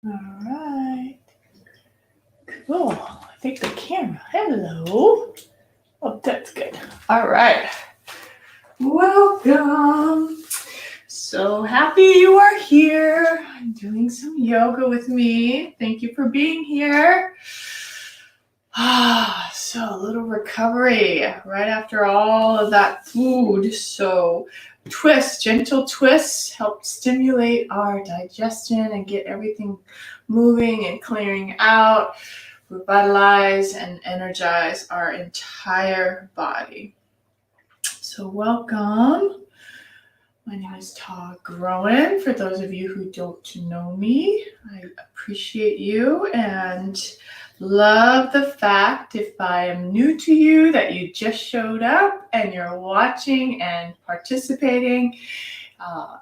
All right. Cool. I think the camera. Hello. Oh, that's good. All right. Welcome. So happy you are here. I'm doing some yoga with me. Thank you for being here. So a little recovery right after all of that food. So twists, gentle twists help stimulate our digestion and get everything moving and clearing out, revitalize and energize our entire body. So welcome. My name is Todd Groen. For those of you who don't know me, I appreciate you and love the fact, if I am new to you, that you just showed up and you're watching and participating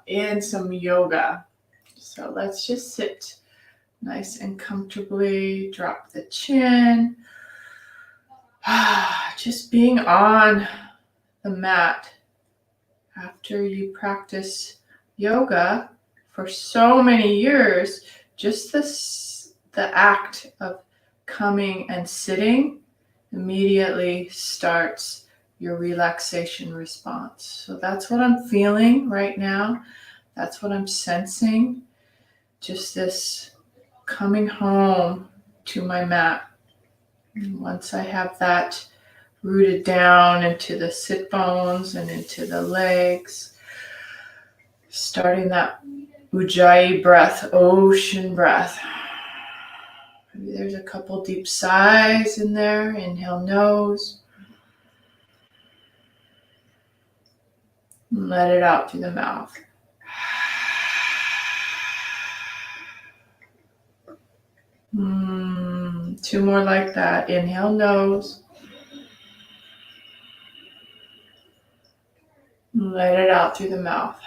in some yoga. So let's just sit nice and comfortably, drop the chin. Just being on the mat. After you practice yoga for so many years, just the act of coming and sitting immediately starts your relaxation response. So that's what I'm feeling right now. That's what I'm sensing. Just this coming home to my mat. And once I have that rooted down into the sit bones and into the legs, starting that Ujjayi breath, ocean breath. Maybe there's a couple deep sighs in there. Inhale nose. And let it out through the mouth. Two more like that. Inhale nose. And let it out through the mouth.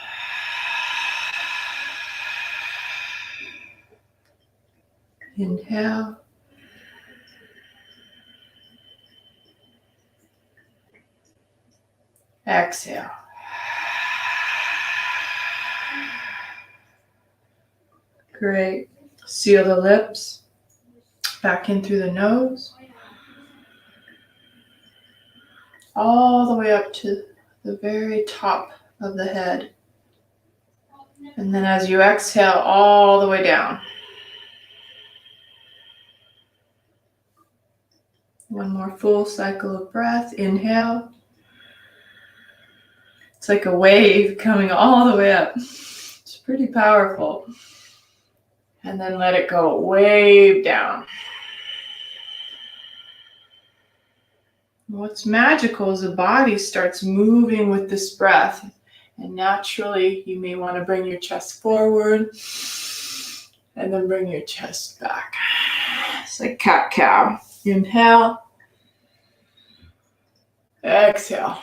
Inhale. Exhale. Great. Seal the lips. Back in through the nose. All the way up to the very top of the head. And then as you exhale, all the way down. One more full cycle of breath. Inhale. It's like a wave coming all the way up. It's pretty powerful. And then let it go wave down. What's magical is the body starts moving with this breath. And naturally, you may want to bring your chest forward and then bring your chest back. It's like cat-cow. Inhale. Exhale.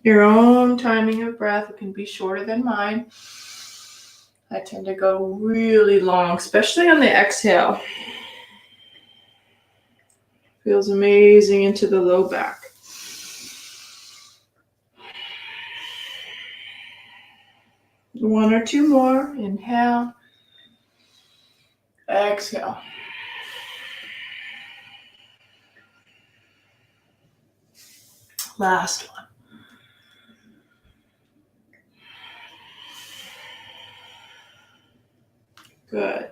Your own timing of breath. It can be shorter than mine. I tend to go really long, especially on the exhale. Feels amazing into the low back. One or two more. Inhale. Exhale. Last one. Good.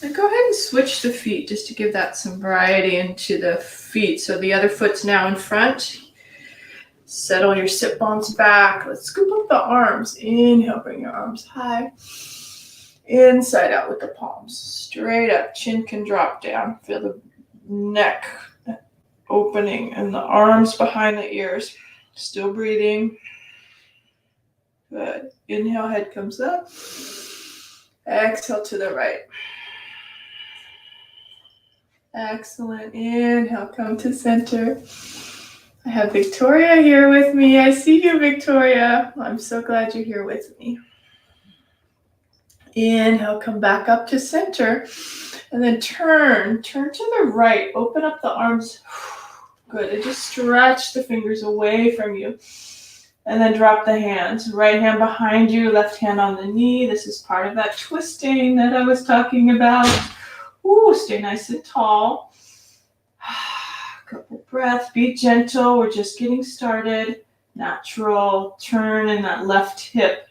And go ahead and switch the feet just to give that some variety into the feet. So the other foot's now in front. Settle your sit bones back. Let's scoop up the arms. Inhale, bring your arms high. Inside out with the palms. Straight up. Chin can drop down. Feel the neck opening and the arms behind the ears. Still breathing. Good. Inhale, head comes up. Exhale to the right. Excellent. Inhale, come to center. I have Victoria here with me. I see you, Victoria. I'm so glad you're here with me. Inhale, come back up to center. And then turn to the right. Open up the arms. Good. And just stretch the fingers away from you. And then drop the hands. Right hand behind you, left hand on the knee. This is part of that twisting that I was talking about. Ooh, stay nice and tall. Couple breaths. Be gentle. We're just getting started. Natural turn in that left hip.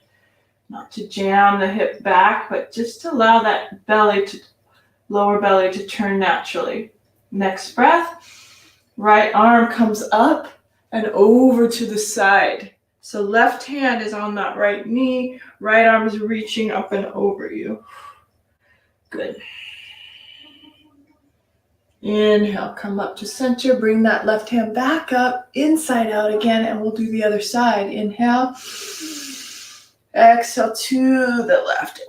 Not to jam the hip back, but just to allow that lower belly to turn naturally. Next breath. Right arm comes up and over to the side. So left hand is on that right knee, right arm is reaching up and over you. Good. Inhale, come up to center, bring that left hand back up, inside out again, and we'll do the other side. Inhale, exhale to the left.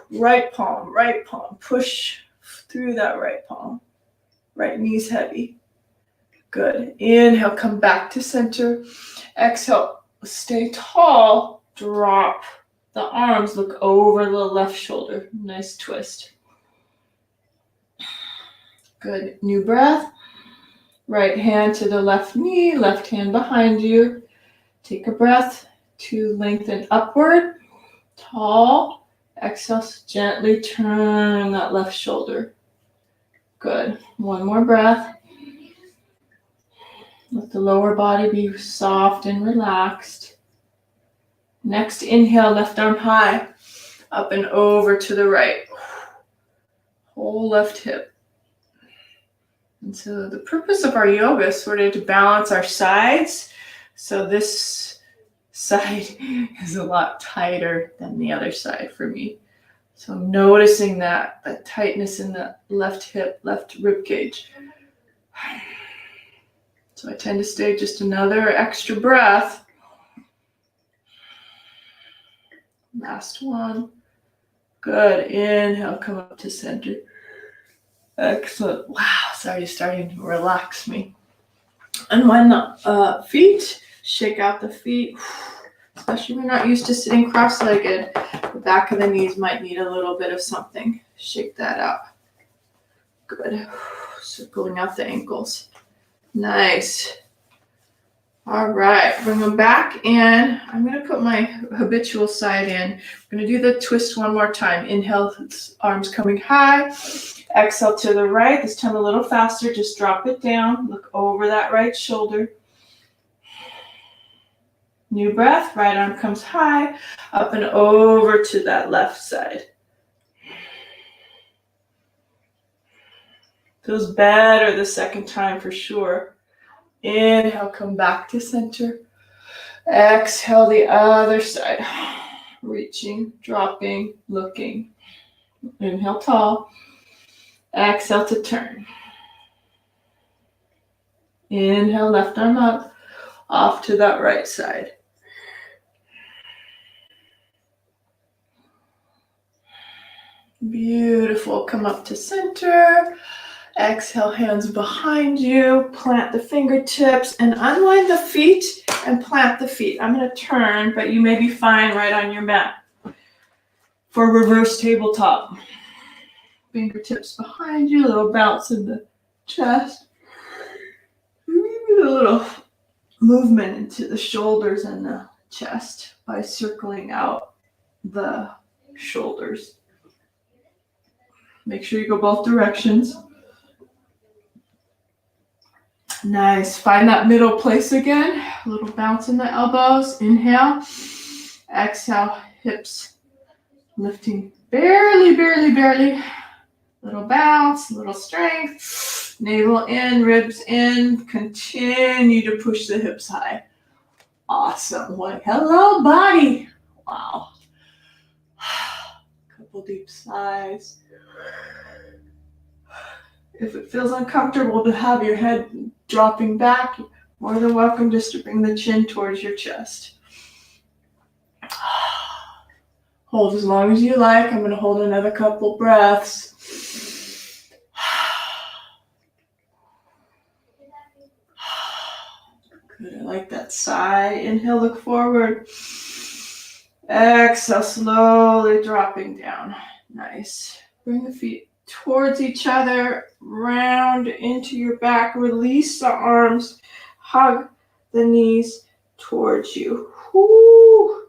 Right palm, push through that right palm. Right knee's heavy. Good. Inhale, come back to center. Exhale. Stay tall, drop the arms, look over the left shoulder. Nice twist. Good. New breath. Right hand to the left knee, left hand behind you. Take a breath to lengthen upward. Tall. Exhale, gently turn that left shoulder. Good. One more breath. Let the lower body be soft and relaxed. Next inhale, left arm high, up and over to the right. Whole left hip. And so the purpose of our yoga is sort of to balance our sides. So this side is a lot tighter than the other side for me. So I'm noticing that tightness in the left hip, left rib cage. So I tend to stay just another extra breath. Last one. Good. Inhale, come up to center. Excellent. Wow, sorry, starting to relax me. Unwind the feet. Shake out the feet. Especially if you're not used to sitting cross-legged. The back of the knees might need a little bit of something. Shake that out. Good. Circling out the ankles. Nice. All right, bring them back, and I'm going to put my habitual side in. I'm going to do the twist one more time. Inhale, arms coming high. Exhale to the right. This time a little faster. Just drop it down. Look over that right shoulder. New breath. Right arm comes high. Up and over to that left side. Feels better the second time for sure. Inhale, come back to center. Exhale, the other side. Reaching, dropping, looking. Inhale, tall. Exhale to turn. Inhale, left arm up. Off to that right side. Beautiful. Come up to center. Exhale, hands behind you. Plant the fingertips and unwind the feet and plant the feet. I'm going to turn, but you may be fine right on your mat for reverse tabletop. Fingertips behind you, a little bounce in the chest. Maybe a little movement into the shoulders and the chest by circling out the shoulders. Make sure you go both directions. Nice. Find that middle place again. A little bounce in the elbows. Inhale. Exhale. Hips lifting barely, barely, barely. Little bounce, little strength. Navel in, ribs in. Continue to push the hips high. Awesome. Like, hello, body. Wow. Couple deep sighs. If it feels uncomfortable to have your head dropping back, more than welcome just to bring the chin towards your chest. Hold as long as you like. I'm going to hold another couple breaths. Good. I like that sigh. Inhale, look forward. Exhale, slowly dropping down. Nice. Bring the feet towards each other, round into your back, release the arms, hug the knees, towards you. Whoo.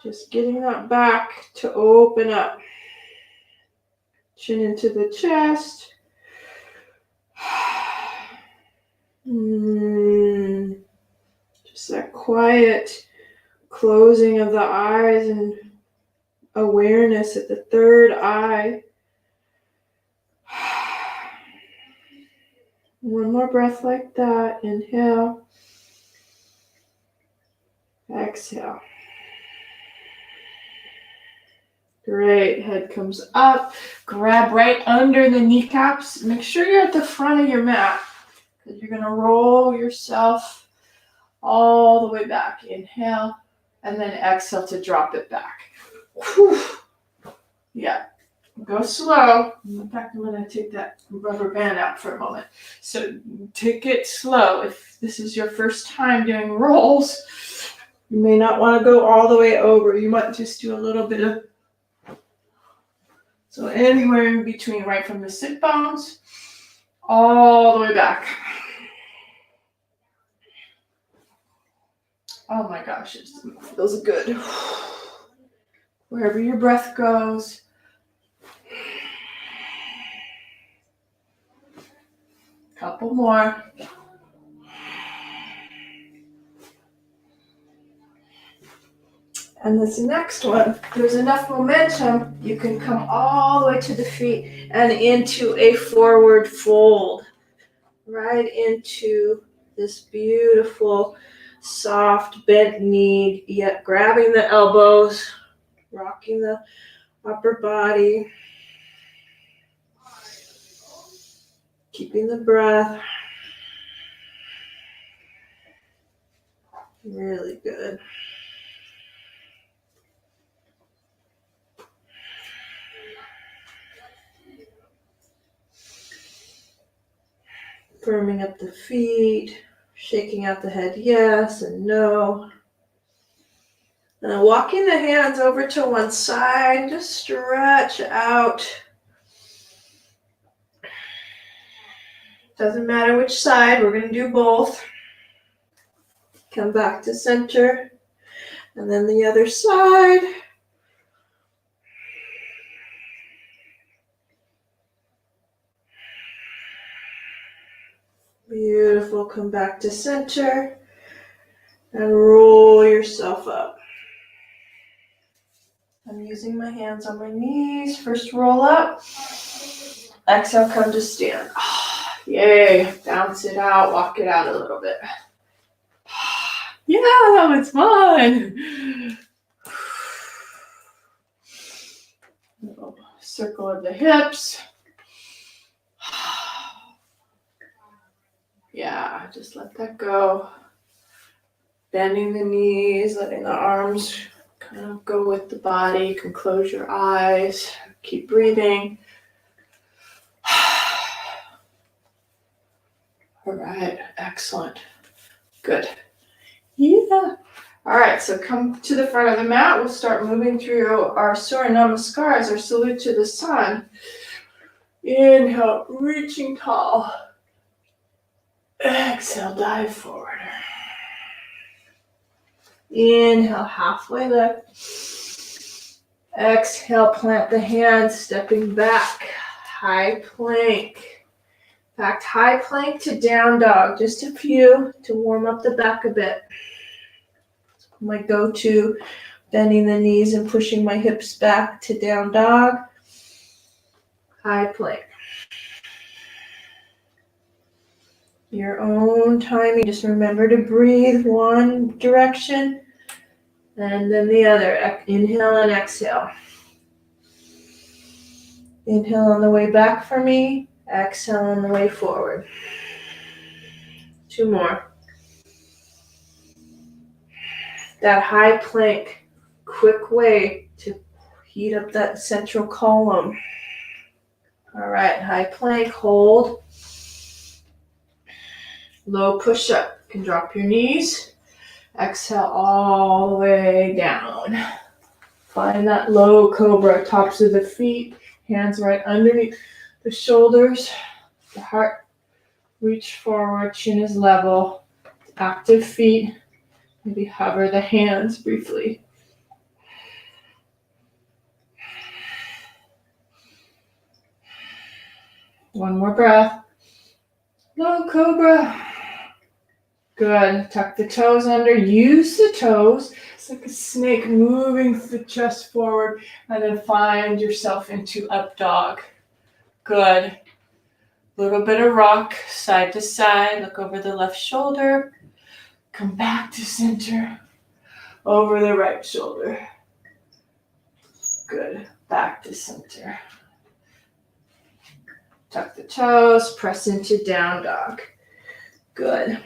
Just getting that back to open up. Chin into the chest. Just that quiet closing of the eyes and awareness at the third eye. One more breath like that. Inhale. Exhale. Great. Head comes up. Grab right under the kneecaps. Make sure you're at the front of your mat, because you're going to roll yourself all the way back. Inhale. And then exhale to drop it back. Whew. Yeah. Go slow. In fact, I'm going to take that rubber band out for a moment. So take it slow. If this is your first time doing rolls, you may not want to go all the way over. You might just do a little bit of, so anywhere in between, right from the sit bones all the way back. Oh my gosh, it feels good. Wherever your breath goes. Couple more. And this next one, there's enough momentum, you can come all the way to the feet and into a forward fold. Right into this beautiful, soft, bent knee, yet grabbing the elbows, rocking the upper body, keeping the breath. Really good. Firming up the feet, shaking out the head yes and no. And then walking the hands over to one side, just stretch out. Doesn't matter which side, we're going to do both. Come back to center, and then the other side. Beautiful, come back to center, and roll yourself up. I'm using my hands on my knees. First roll up, exhale, come to stand. Yay, bounce it out, walk it out a little bit. Yeah, that was fun. Little circle of the hips. Yeah, just let that go. Bending the knees, letting the arms kind of go with the body. You can close your eyes. Keep breathing. All right, excellent. Good. Yeah. All right, so come to the front of the mat. We'll start moving through our Surya Namaskars, our salute to the sun. Inhale, reaching tall. Exhale, dive forward. Inhale, halfway lift. Exhale, plant the hands, stepping back. High plank. In fact, high plank to down dog. Just a few to warm up the back a bit. My go-to, bending the knees and pushing my hips back to down dog. High plank. Your own timing. Just remember to breathe one direction and then the other. Inhale and exhale. Inhale on the way back for me. Exhale on the way forward. Two more. That high plank, quick way to heat up that central column. All right, high plank, hold. Low push-up. You can drop your knees. Exhale all the way down. Find that low cobra, tops of the feet, hands right underneath the shoulders. The heart reach forward, chin is level. Active feet. Maybe hover the hands briefly. One more breath. Low cobra. Good. Tuck the toes under. Use the toes. It's like a snake moving the chest forward, and then find yourself into up dog. Good. Little bit of rock, side to side. Look over the left shoulder. Come back to center. Over the right shoulder. Good. Back to center. Tuck the toes. Press into down dog. Good.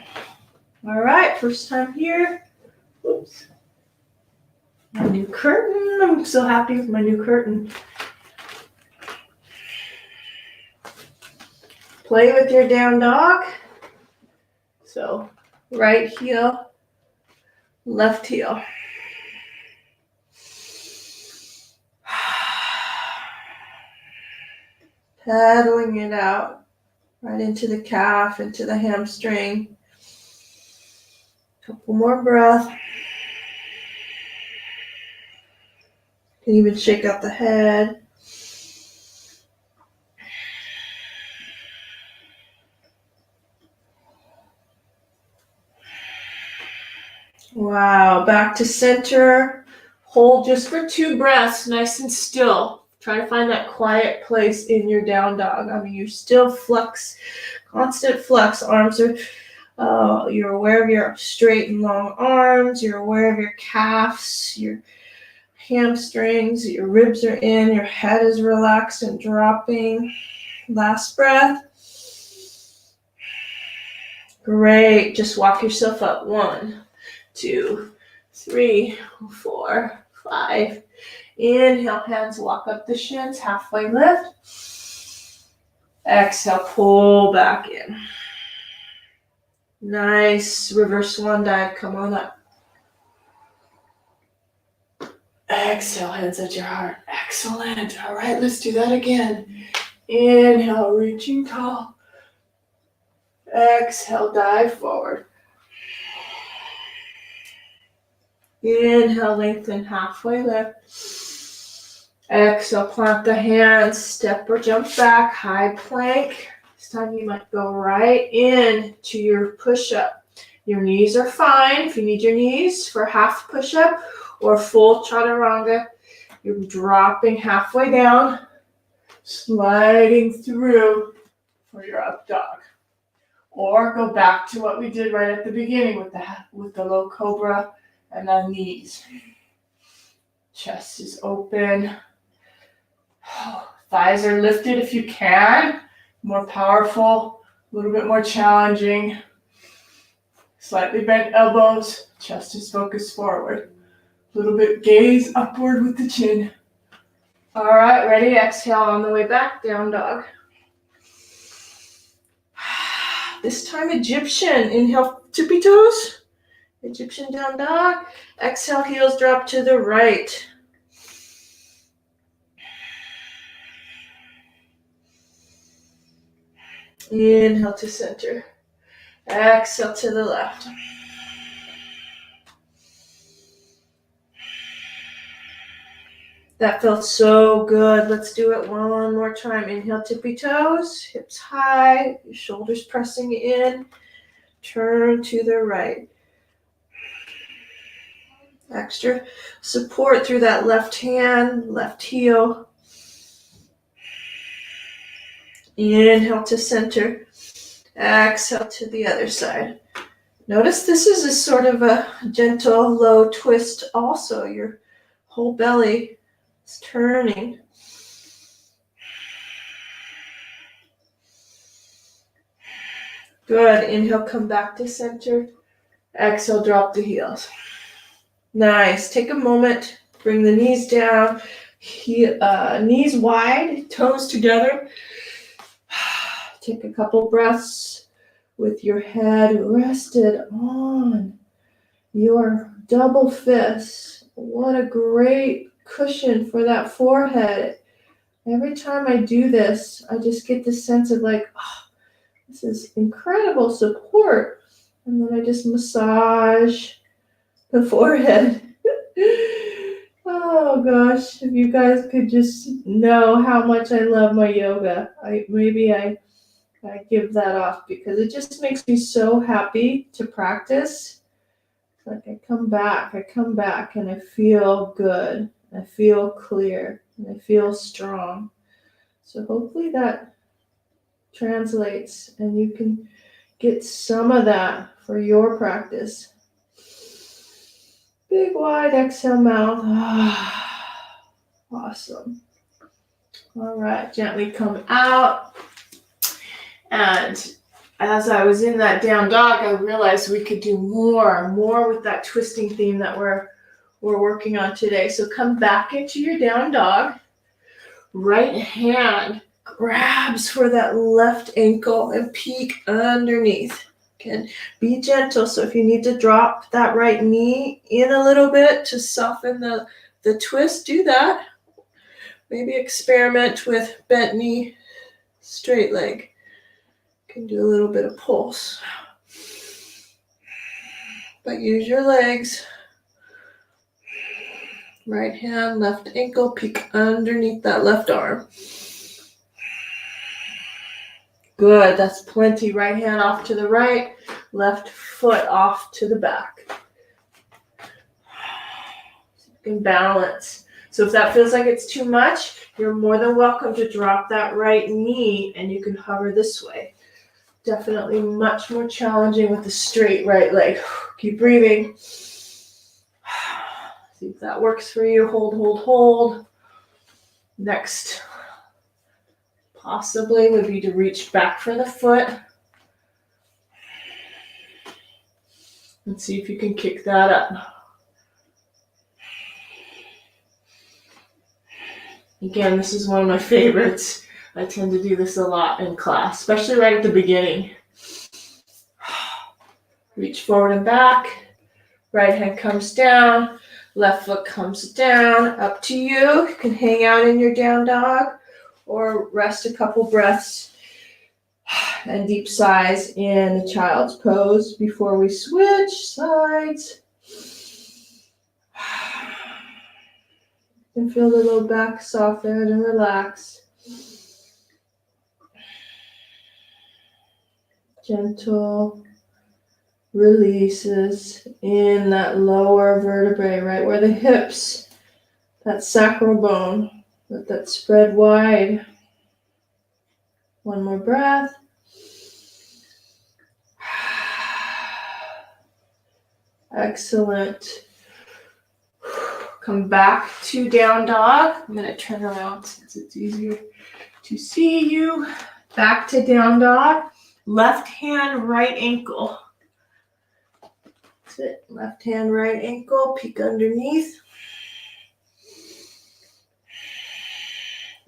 All right. First time here. Oops. My new curtain. I'm so happy with my new curtain. Play with your down dog. So, right heel, left heel. Paddling it out right into the calf, into the hamstring. Couple more breaths. You can even shake out the head. Wow, back to center. Hold just for 2 breaths, nice and still. Try to find that quiet place in your down dog. I mean, you're still flex, constant flex. Arms are, you're aware of your straight and long arms. You're aware of your calves, your hamstrings, your ribs are in, your head is relaxed and dropping. Last breath. Great. Just walk yourself up. 1, 2, 3, 4, 5. Inhale, hands walk up the shins, halfway lift. Exhale, pull back in. Nice. Reverse swan dive. Come on up. Exhale, hands at your heart. Excellent. All right, let's do that again. Inhale, reaching tall. Exhale, dive forward. Inhale, lengthen, halfway lift. Exhale, plant the hands, step or jump back, high plank. This time you might go right in to your push-up. Your knees are fine. If you need your knees for half push-up or full chaturanga, you're dropping halfway down, sliding through for your up dog. Or go back to what we did right at the beginning with the low cobra and the knees. Chest is open. Thighs are lifted if you can. More powerful, a little bit more challenging. Slightly bent elbows. Chest is focused forward. A little bit gaze upward with the chin. All right, ready? Exhale on the way back, down dog. This time Egyptian. Inhale, tippy toes. Egyptian down dog. Exhale, heels drop to the right. Inhale to center. Exhale to the left. That felt so good. Let's do it one more time. Inhale, tippy toes, hips high, your shoulders pressing in. Turn to the right. Extra support through that left hand, left heel. Inhale to center. Exhale to the other side. Notice this is a sort of a gentle, low twist also. Your whole belly is turning. Good. Inhale, come back to center. Exhale, drop the heels. Nice. Take a moment. Bring the knees down. Knees wide, toes together. Take a couple breaths with your head rested on your double fist. What a great cushion for that forehead. Every time I do this, I just get this sense of like, oh, this is incredible support. And then I just massage the forehead. Oh gosh, if you guys could just know how much I love my yoga. I give that off because it just makes me so happy to practice. Like I come back and I feel good. I feel clear and I feel strong. So hopefully that translates and you can get some of that for your practice. Big wide exhale mouth. Awesome. All right, gently come out. And as I was in that down dog, I realized we could do more with that twisting theme that we're working on today. So come back into your down dog. Right hand grabs for that left ankle and peek underneath. Again, be gentle. So if you need to drop that right knee in a little bit to soften the twist, do that. Maybe experiment with bent knee, straight leg. Can do a little bit of pulse. But use your legs. Right hand, left ankle, peek underneath that left arm. Good, that's plenty. Right hand off to the right, left foot off to the back. You can balance. So if that feels like it's too much, you're more than welcome to drop that right knee and you can hover this way. Definitely much more challenging with the straight right leg. Keep breathing. See if that works for you. Hold. Next, possibly would be to reach back for the foot. And see if you can kick that up. Again, this is one of my favorites. I tend to do this a lot in class, especially right at the beginning. Reach forward and back. Right hand comes down. Left foot comes down. Up to you. You can hang out in your down dog or rest a couple breaths and deep sighs in the child's pose before we switch sides. And feel the low back soften and relax. Gentle releases in that lower vertebrae, right where the hips, that sacral bone, let that spread wide. One more breath. Excellent. Come back to down dog. I'm going to turn around since it's easier to see you. Back to down dog. Left hand, right ankle. That's it. Left hand, right ankle. Peek underneath.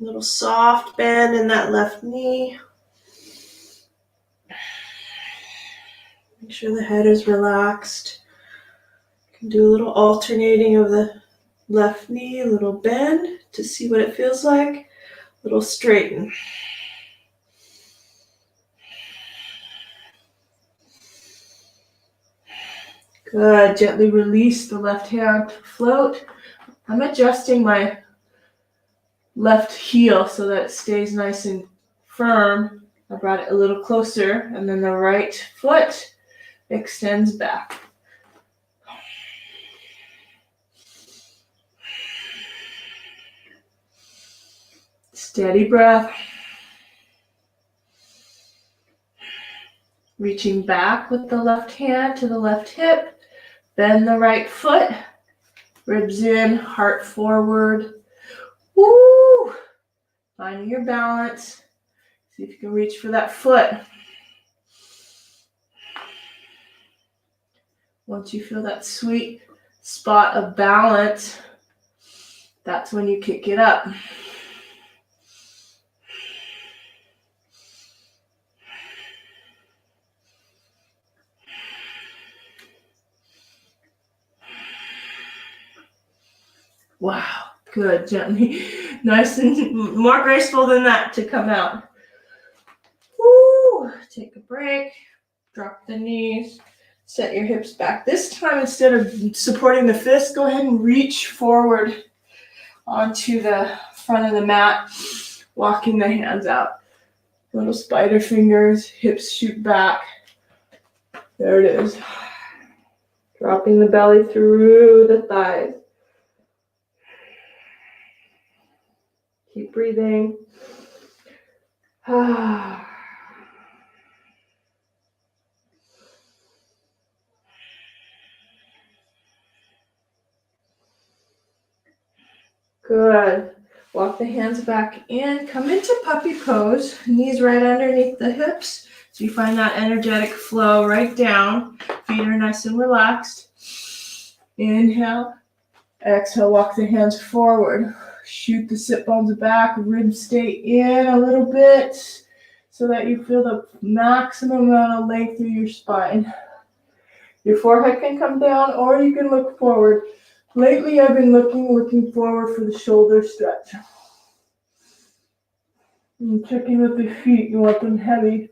A little soft bend in that left knee. Make sure the head is relaxed. You can do a little alternating of the left knee, a little bend to see what it feels like. A little straighten. Good. Gently release the left hand to float. I'm adjusting my left heel so that it stays nice and firm. I brought it a little closer, and then the right foot extends back. Steady breath. Reaching back with the left hand to the left hip. Bend the right foot. Ribs in, heart forward. Woo! Finding your balance. See if you can reach for that foot. Once you feel that sweet spot of balance, that's when you kick it up. Wow, good, gently, nice and more graceful than that to come out. Woo! Take a break, drop the knees, Set your hips back. This time, instead of supporting the fist, go ahead and reach forward onto the front of the mat, walking the hands out. Little spider fingers, hips shoot back. There it is. Dropping the belly through the thighs. Keep breathing. Good. Walk the hands back in. Come into puppy pose. Knees right underneath the hips. So you find that energetic flow right down. Feet are nice and relaxed. Inhale. Exhale. Walk the hands forward. Shoot the sit bones back. Ribs stay in a little bit so that you feel the maximum amount of length through your spine. Your forehead can come down or you can look forward. Lately, I've been looking forward for the shoulder stretch. And checking with the feet, you want them heavy.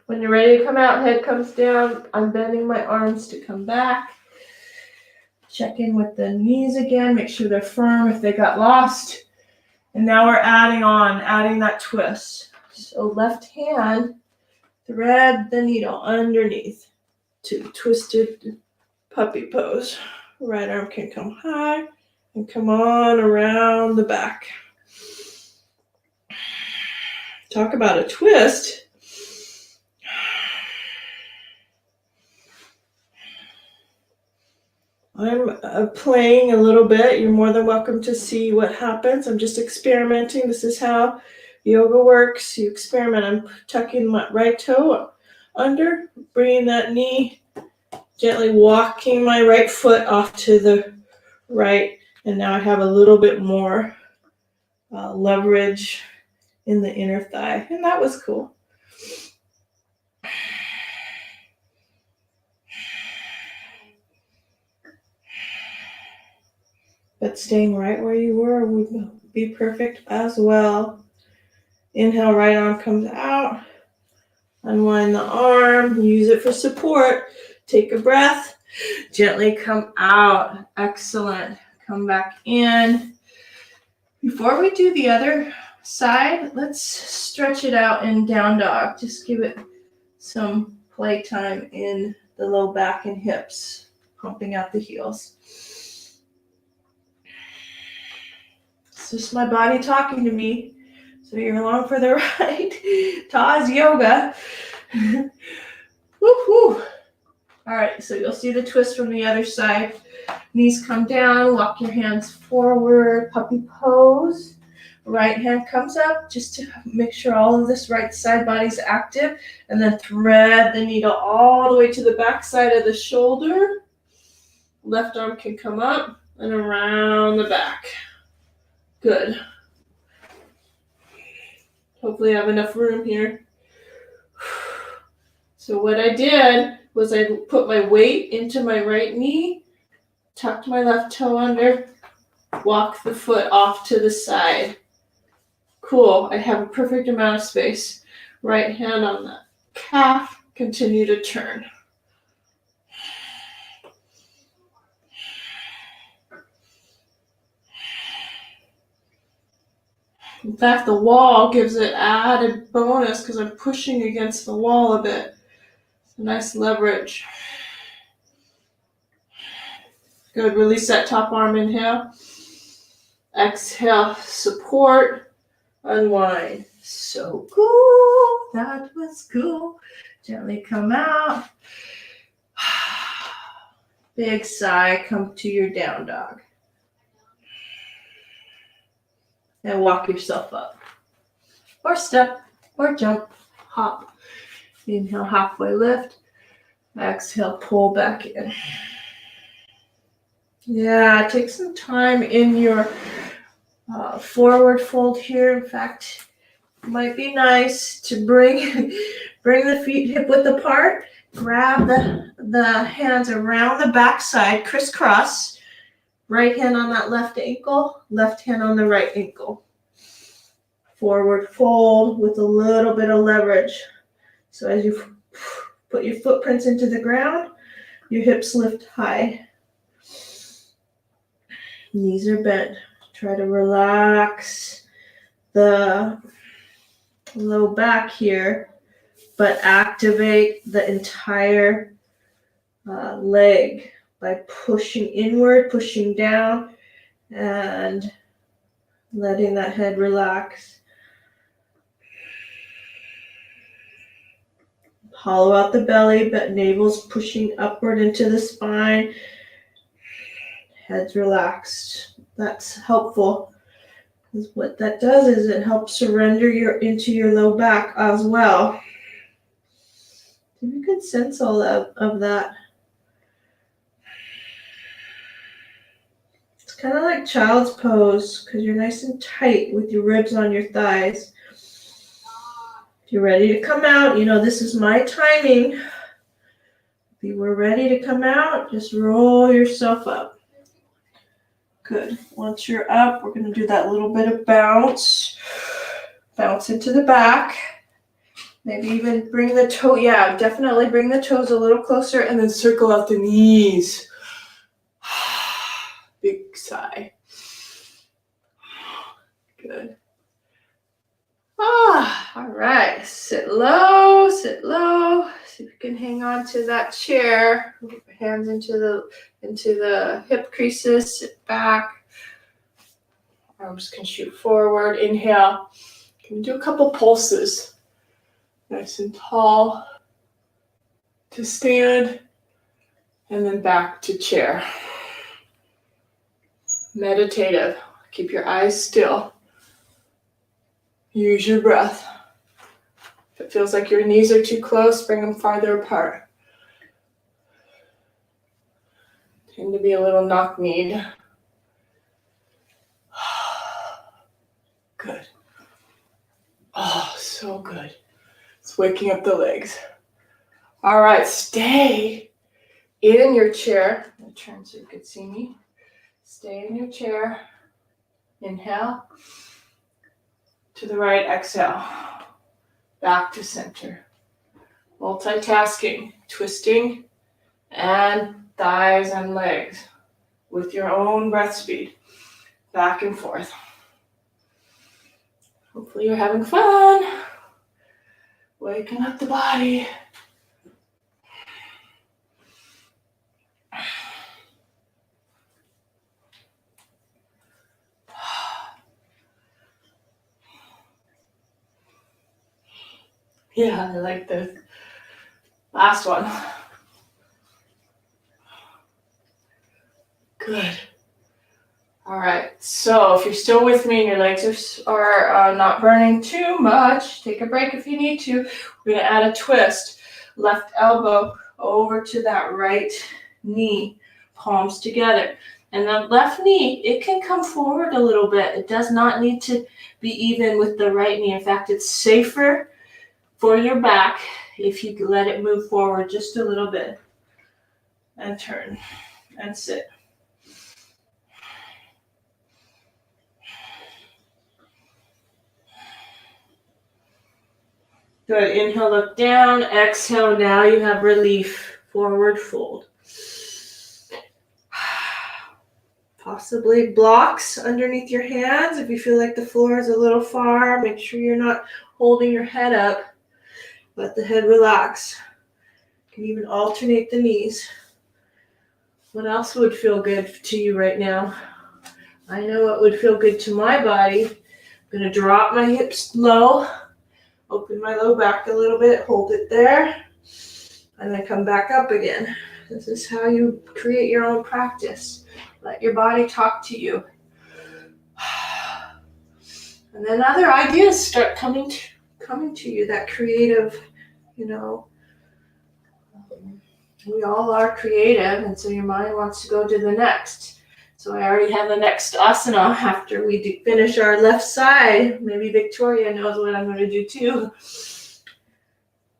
When you're ready to come out, head comes down. I'm bending my arms to come back. Check in with the knees again. Make sure they're firm if they got lost. And now we're adding that twist. So left hand, thread the needle underneath to twisted puppy pose. Right arm can come high and come on around the back. Talk about a twist. I'm playing a little bit. You're more than welcome to see what happens. I'm just experimenting. This is how yoga works. You experiment. I'm tucking my right toe under, bringing that knee, gently walking my right foot off to the right. And now I have a little bit more leverage in the inner thigh. And that was cool. But staying right where you were would be perfect as well. Inhale, right arm comes out. Unwind the arm. Use it for support. Take a breath. Gently come out. Excellent. Come back in. Before we do the other side, let's stretch it out in down dog. Just give it some playtime in the low back and hips, pumping out the heels. It's just my body talking to me. So you're along for the ride. Ta's yoga. Woo-hoo. All right, so you'll see the twist from the other side. Knees come down, walk your hands forward, puppy pose. Right hand comes up just to make sure all of this right side body's active. And then thread the needle all the way to the back side of the shoulder. Left arm can come up and around the back. Good. Hopefully I have enough room here. So what I did was I put my weight into my right knee, tucked my left toe under, walk the foot off to the side. Cool. I have a perfect amount of space. Right hand on the calf. Continue to turn. In fact, the wall gives it added bonus because I'm pushing against the wall a bit. Nice leverage. Good. Release that top arm. Inhale. Exhale. Support. Unwind. So cool. That was cool. Gently come out. Big sigh. Come to your down dog. And walk yourself up. Or step. Or jump. Hop. Inhale, halfway lift. Exhale, pull back in. Yeah, take some time in your forward fold here. In fact, it might be nice to bring the feet hip width apart. Grab the the hands around the backside, crisscross. Right hand on that left ankle, left hand on the right ankle. Forward fold with a little bit of leverage. So as you put your footprints into the ground, your hips lift high. Knees are bent. Try to relax the low back here, but activate the entire leg by pushing inward, pushing down, and letting that head relax. Hollow out the belly, but navel's pushing upward into the spine. Head's relaxed. That's helpful. Because what that does is it helps surrender into your low back as well. You can sense all of that. It's kind of like child's pose because you're nice and tight with your ribs on your thighs. If you're ready to come out, you know this is my timing. If you were ready to come out, just roll yourself up. Good. Once you're up, we're going to do that little bit of bounce. Bounce into the back. Maybe even bring the toe. Yeah, definitely bring the toes a little closer and then circle out the knees. Big sigh. Good. All right. Sit low, sit low. See if you can hang on to that chair. Hands into the hip creases. Sit back. Arms can shoot forward. Inhale. Can do a couple pulses. Nice and tall to stand. And then back to chair. Meditative. Keep your eyes still. Use your breath. If it feels like your knees are too close, bring them farther apart. Tend to be a little knock-kneed. Good. Oh, so good. It's waking up the legs. All right, stay in your chair. I'm going to turn so you can see me. Stay in your chair. Inhale. To the right, exhale. Back to center. Multitasking, twisting, and thighs and legs with your own breath speed. Back and forth. Hopefully you're having fun. Waking up the body. Yeah, I like this. Last one. Good. All right, so if you're still with me and your legs are not burning too much, take a break if you need to. We're going to add a twist. Left elbow over to that right knee, palms together. And the left knee, it can come forward a little bit. It does not need to be even with the right knee. In fact, it's safer for your back if you let it move forward just a little bit. And turn and sit. Good. Inhale, look down. Exhale, now you have relief. Forward fold. Possibly blocks underneath your hands. If you feel like the floor is a little far, make sure you're not holding your head up. Let the head relax. You can even alternate the knees. What else would feel good to you right now? I know what would feel good to my body. I'm going to drop my hips low. Open my low back a little bit. Hold it there. And then come back up again. This is how you create your own practice. Let your body talk to you. And then other ideas start coming to you, that creative, we all are creative, and so your mind wants to go to the next. So I already have the next asana after we finish our left side. Maybe Victoria knows what I'm going to do too.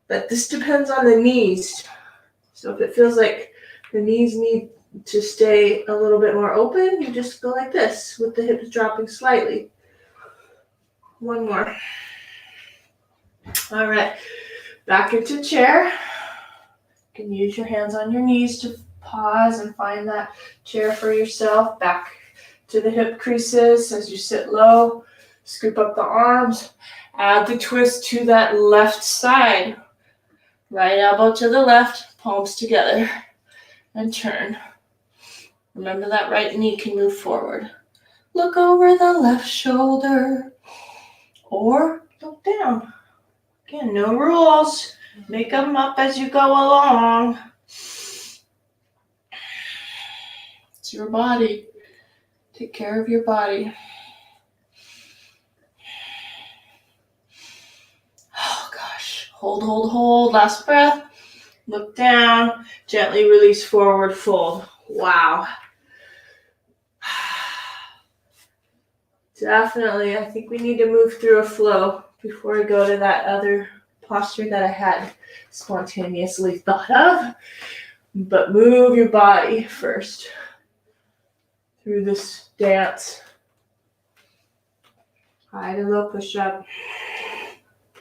But this depends on the knees. So if it feels like the knees need to stay a little bit more open, you just go like this with the hips dropping slightly. One more. All right, back into chair. You can use your hands on your knees to pause and find that chair for yourself. Back to the hip creases as you sit low. Scoop up the arms. Add the twist to that left side. Right elbow to the left, palms together, and turn. Remember that right knee can move forward. Look over the left shoulder or look down. Again, no rules. Make them up as you go along. It's your body. Take care of your body. Oh gosh. Hold, hold, hold. Last breath. Look down. Gently release forward fold. Wow. Definitely. I think we need to move through a flow before we go to that other posture that I had spontaneously thought of. But move your body first through this dance. High to low push up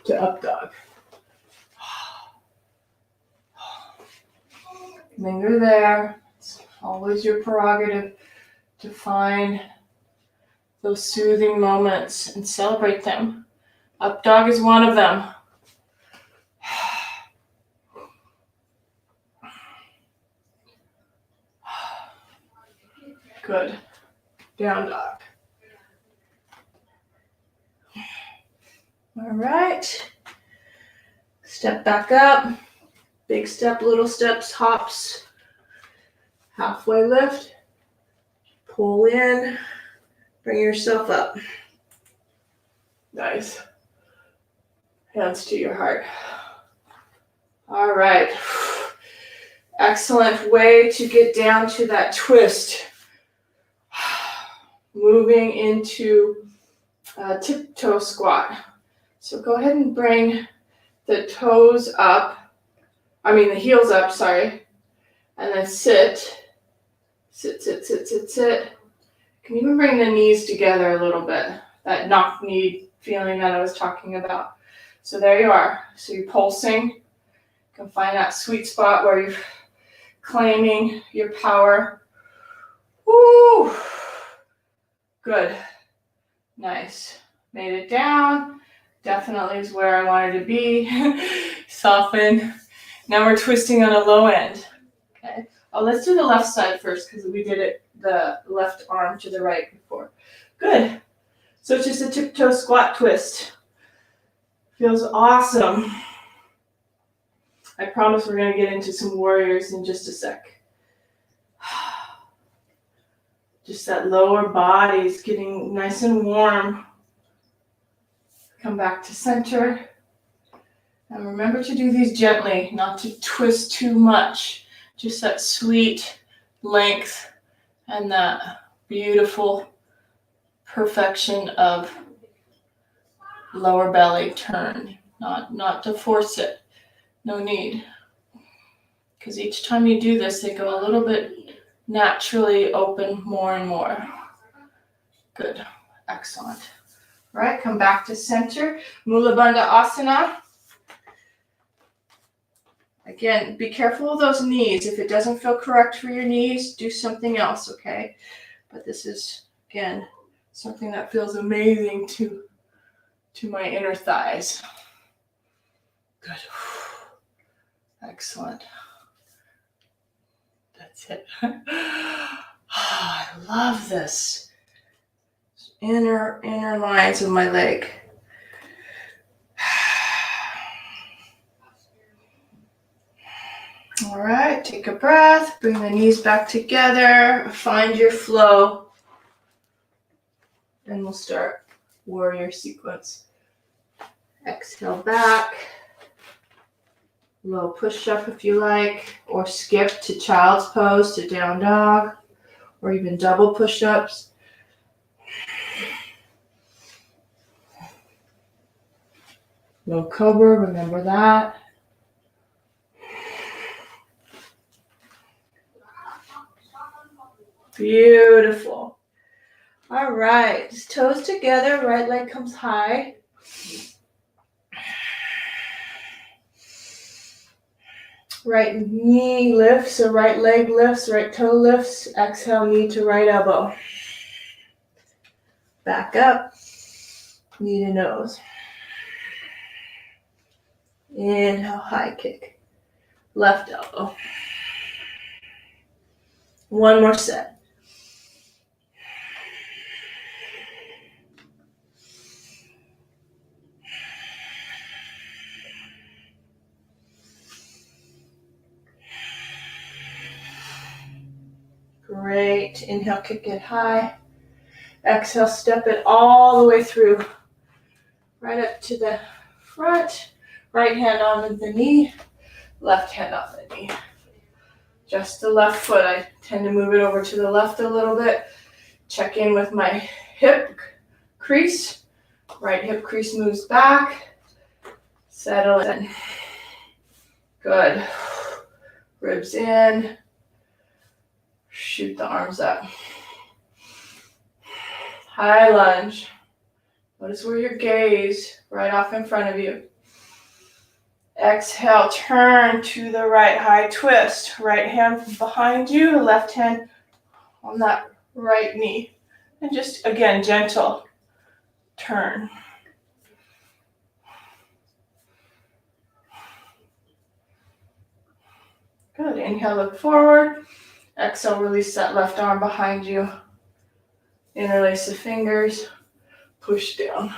to up dog. Linger there. It's always your prerogative to find those soothing moments and celebrate them. Up dog is one of them. Good. Down dog. All right. Step back up. Big step, little steps, hops. Halfway lift. Pull in. Bring yourself up. Nice. Hands to your heart. All right. Excellent way to get down to that twist. Moving into a tiptoe squat. So go ahead and bring the toes up. The heels up, sorry. And then sit. Sit, sit, sit, sit, sit. Can even bring the knees together a little bit. That knock knee feeling that I was talking about. So there you are. So you're pulsing. You can find that sweet spot where you're claiming your power. Woo! Good. Nice. Made it down. Definitely is where I wanted to be. Soften. Now we're twisting on a low end. Okay. Oh, let's do the left side first because we did it the left arm to the right before. Good. So it's just a tiptoe squat twist. Feels awesome. I promise we're going to get into some warriors in just a sec. Just that lower body is getting nice and warm. Come back to center. And remember to do these gently, not to twist too much. Just that sweet length and that beautiful perfection of lower belly turn. Not to force it. No need. Because each time you do this, they go a little bit naturally open more and more. Good. Excellent. All right, come back to center. Mula Bandha Asana. Again, be careful of those knees. If it doesn't feel correct for your knees, do something else, okay? But this is, again, something that feels amazing to my inner thighs. Good. Excellent. That's it. I love this. Inner lines of my leg. All right, take a breath, bring the knees back together, find your flow, and we'll start warrior sequence. Exhale back, low push-up if you like, or skip to child's pose, to down dog, or even double push-ups. Low cobra, remember that. Beautiful. All right, just toes together, right leg comes high. Right knee lifts, so right leg lifts, right toe lifts. Exhale, knee to right elbow. Back up, knee to nose. Inhale, high kick. Left elbow. One more set. Great. Inhale, kick it high. Exhale, step it all the way through. Right up to the front. Right hand on the knee. Left hand on the knee. Just the left foot. I tend to move it over to the left a little bit. Check in with my hip crease. Right hip crease moves back. Settle in. Good. Ribs in. Shoot the arms up. High lunge. Notice where your gaze, right off in front of you. Exhale, turn to the right, high twist. Right hand behind you, left hand on that right knee. And just, again, gentle turn. Good. Inhale, look forward. Exhale, release that left arm behind you. Interlace the fingers. Push down.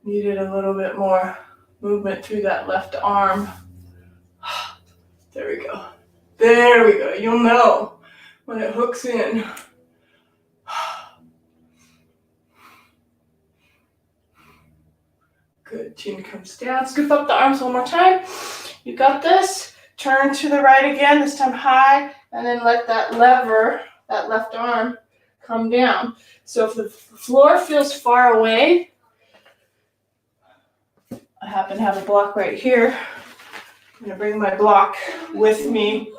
Needed a little bit more movement through that left arm. There we go. There we go. You'll know when it hooks in. Good. Chin comes down. Scoop up the arms one more time. You got this. Turn to the right again, this time high, and then let that lever, that left arm, come down. So if the floor feels far away, I happen to have a block right here. I'm going to bring my block with me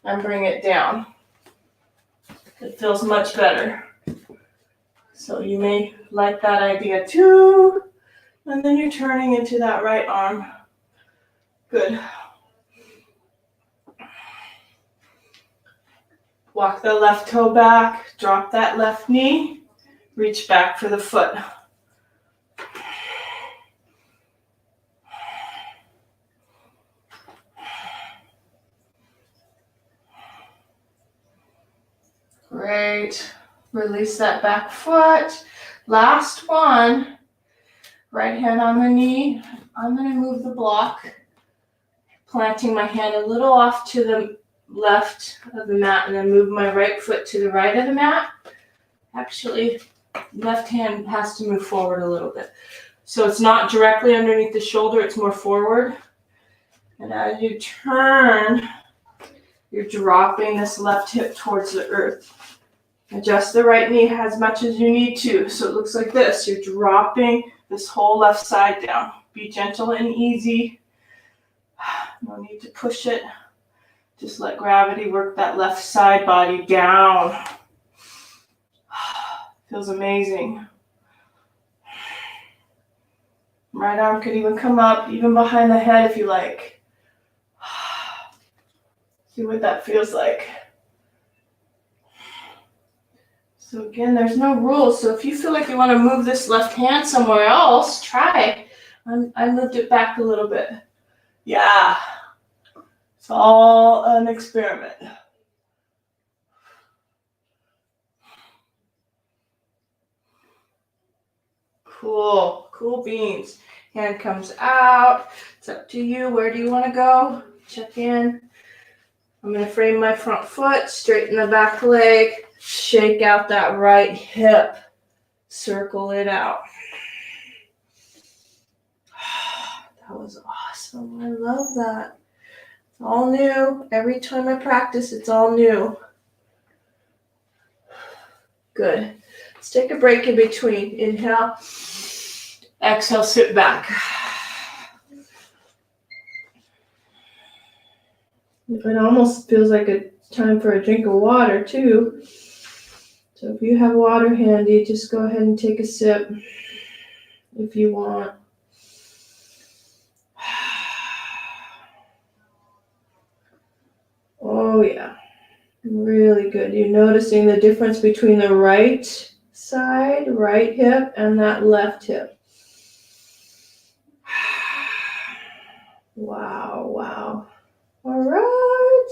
and bring it down. It feels much better. So you may like that idea too. And then you're turning into that right arm. Good. Walk the left toe back, drop that left knee, reach back for the foot. Great. Release that back foot. Last one. Right hand on the knee. I'm going to move the block, planting my hand a little off to the left of the mat, and then move my right foot to the right of the mat. Actually, left hand has to move forward a little bit. So it's not directly underneath the shoulder, it's more forward. And as you turn, you're dropping this left hip towards the earth. Adjust the right knee as much as you need to. So it looks like this. You're dropping this whole left side down. Be gentle and easy. No need to push it. Just let gravity work that left side body down. Feels amazing. Right arm could even come up, even behind the head if you like. See what that feels like. So again, there's no rules. So if you feel like you want to move this left hand somewhere else, try. I moved it back a little bit. Yeah. It's all an experiment. Cool. Cool beans. Hand comes out. It's up to you. Where do you want to go? Check in. I'm going to frame my front foot, straighten the back leg, shake out that right hip, circle it out. That was awesome. I love that. It's all new. Every time I practice, it's all new. Good. Let's take a break in between. Inhale. Exhale, sit back. It almost feels like a time for a drink of water too. So if you have water handy, just go ahead and take a sip if you want. Oh yeah, really good. You're noticing the difference between the right side, right hip, and that left hip. Wow, wow. All right.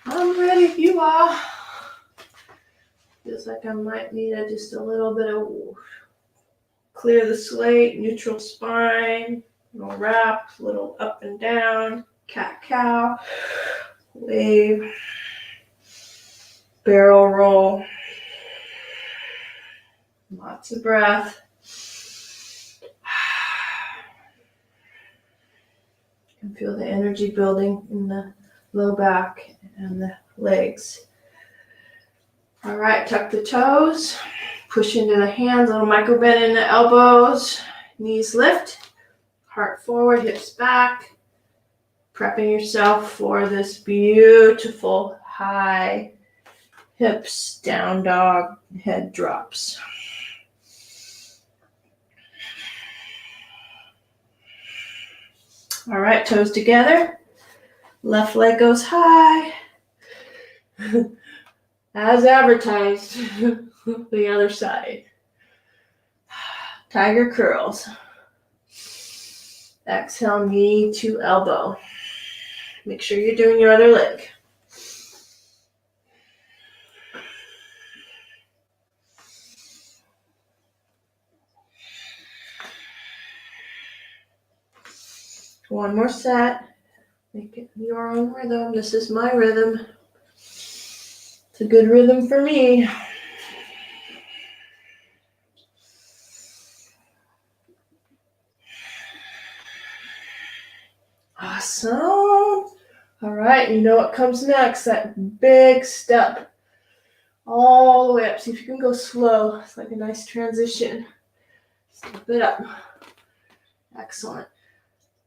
I'm ready if you are. Feels like I might need just a little bit of clear the slate, neutral spine, little wrap, little up and down, cat cow, wave, barrel roll. Lots of breath. You can feel the energy building in the low back and the legs. All right, tuck the toes, push into the hands, little micro bend in the elbows, knees lift, heart forward, hips back, prepping yourself for this beautiful high hips, down dog, head drops. All right, toes together, left leg goes high. As advertised, the other side. Tiger curls. Exhale, knee to elbow. Make sure you're doing your other leg. One more set. Make it your own rhythm. This is my rhythm. It's a good rhythm for me. Awesome. All right, you know what comes next, that big step. All the way up. See if you can go slow. It's like a nice transition. Step it up. Excellent.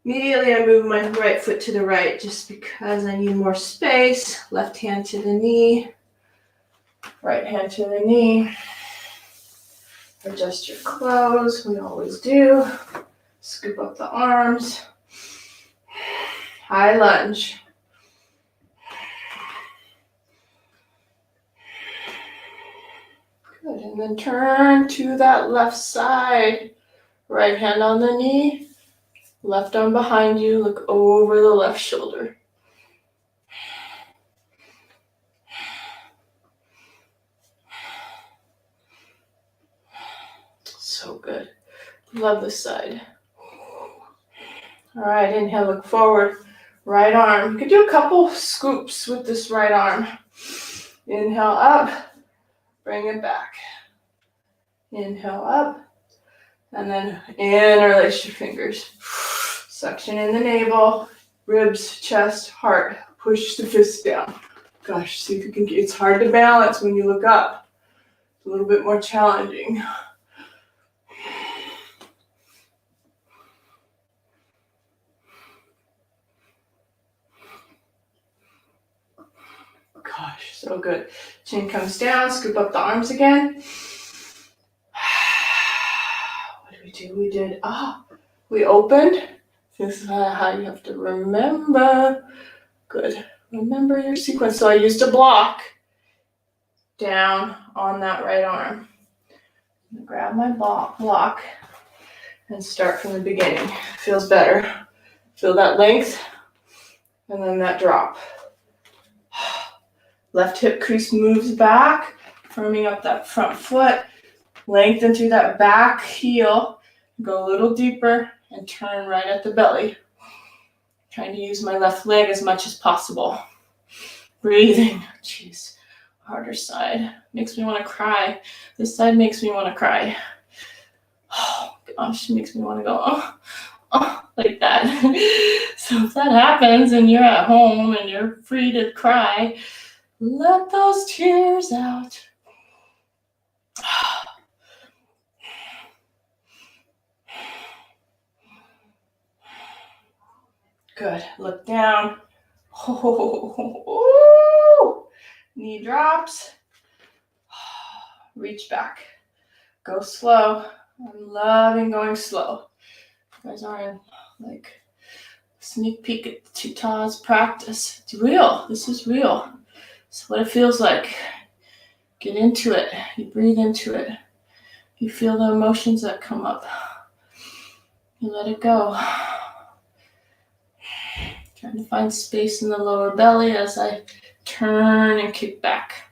Immediately I move my right foot to the right just because I need more space. Left hand to the knee. Right hand to the knee. Adjust your clothes. We always do. Scoop up the arms. High lunge. Good. And then turn to that left side. Right hand on the knee. Left arm behind you. Look over the left shoulder. So good. Love this side. All right, inhale, look forward. Right arm. You could do a couple scoops with this right arm. Inhale up. Bring it back. Inhale up. And then interlace your fingers. Suction in the navel. Ribs, chest, heart. Push the fist down. Gosh, see if you can get, it's hard to balance when you look up. It's a little bit more challenging. Gosh, so good. Chin comes down, scoop up the arms again. What did we do? We did, we opened. This is how you have to remember. Good. Remember your sequence. So I used a block down on that right arm. I'm gonna grab my block and start from the beginning. Feels better. Feel that length and then that drop. Left hip crease moves back, firming up that front foot. Lengthen through that back heel. Go a little deeper and turn right at the belly. Trying to use my left leg as much as possible. Breathing. Jeez. Harder side. Makes me want to cry. This side makes me want to cry. Oh gosh, makes me want to go, like that. So if that happens and you're at home and you're free to cry, let those tears out. Good. Look down. Oh, knee drops. Reach back. Go slow. I'm loving going slow. You guys are in like sneak peek at Chita's practice. It's real. This is real. It's what it feels like. Get into it. You breathe into it. You feel the emotions that come up. You let it go. Trying to find space in the lower belly as I turn and kick back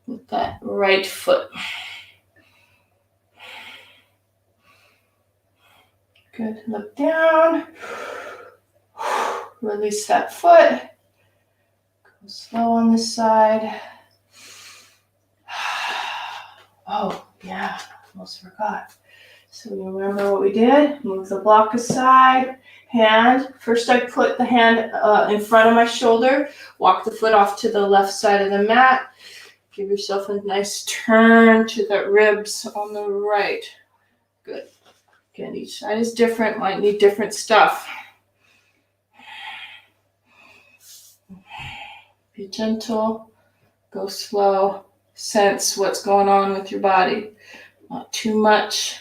with that right foot. Good. Look down. Release that foot. Go slow on this side. Oh, yeah. Almost forgot. So you remember what we did? Move the block aside. Hand. First I put the hand in front of my shoulder. Walk the foot off to the left side of the mat. Give yourself a nice turn to the ribs on the right. Good. Again, each side is different. Might need different stuff. Be gentle. Go slow. Sense what's going on with your body. Not too much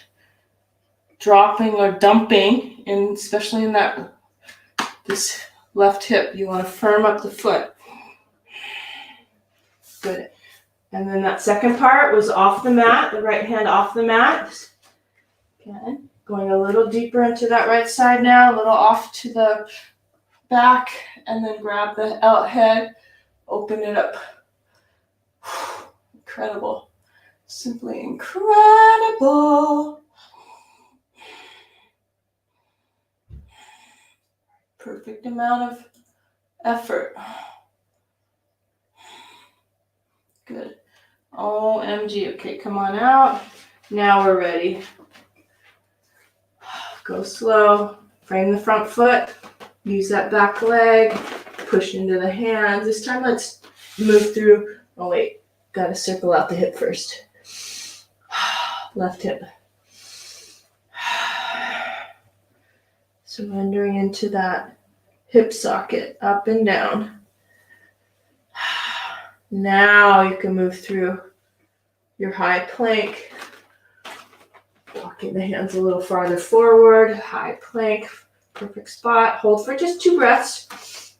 dropping or dumping, and especially in this left hip. You want to firm up the foot. Good. And then that second part was off the mat, the right hand off the mat. Again, going a little deeper into that right side now, a little off to the back, and then grab the out head, open it up. Incredible. Simply incredible. Perfect amount of effort. Good. OMG. Okay, come on out. Now we're ready. Go slow. Frame the front foot. Use that back leg. Push into the hands. This time let's move through. Oh wait, gotta circle out the hip first. Left hip. Surrendering into that hip socket, up and down. Now you can move through your high plank. Walking the hands a little farther forward. High plank, perfect spot. Hold for just 2 breaths.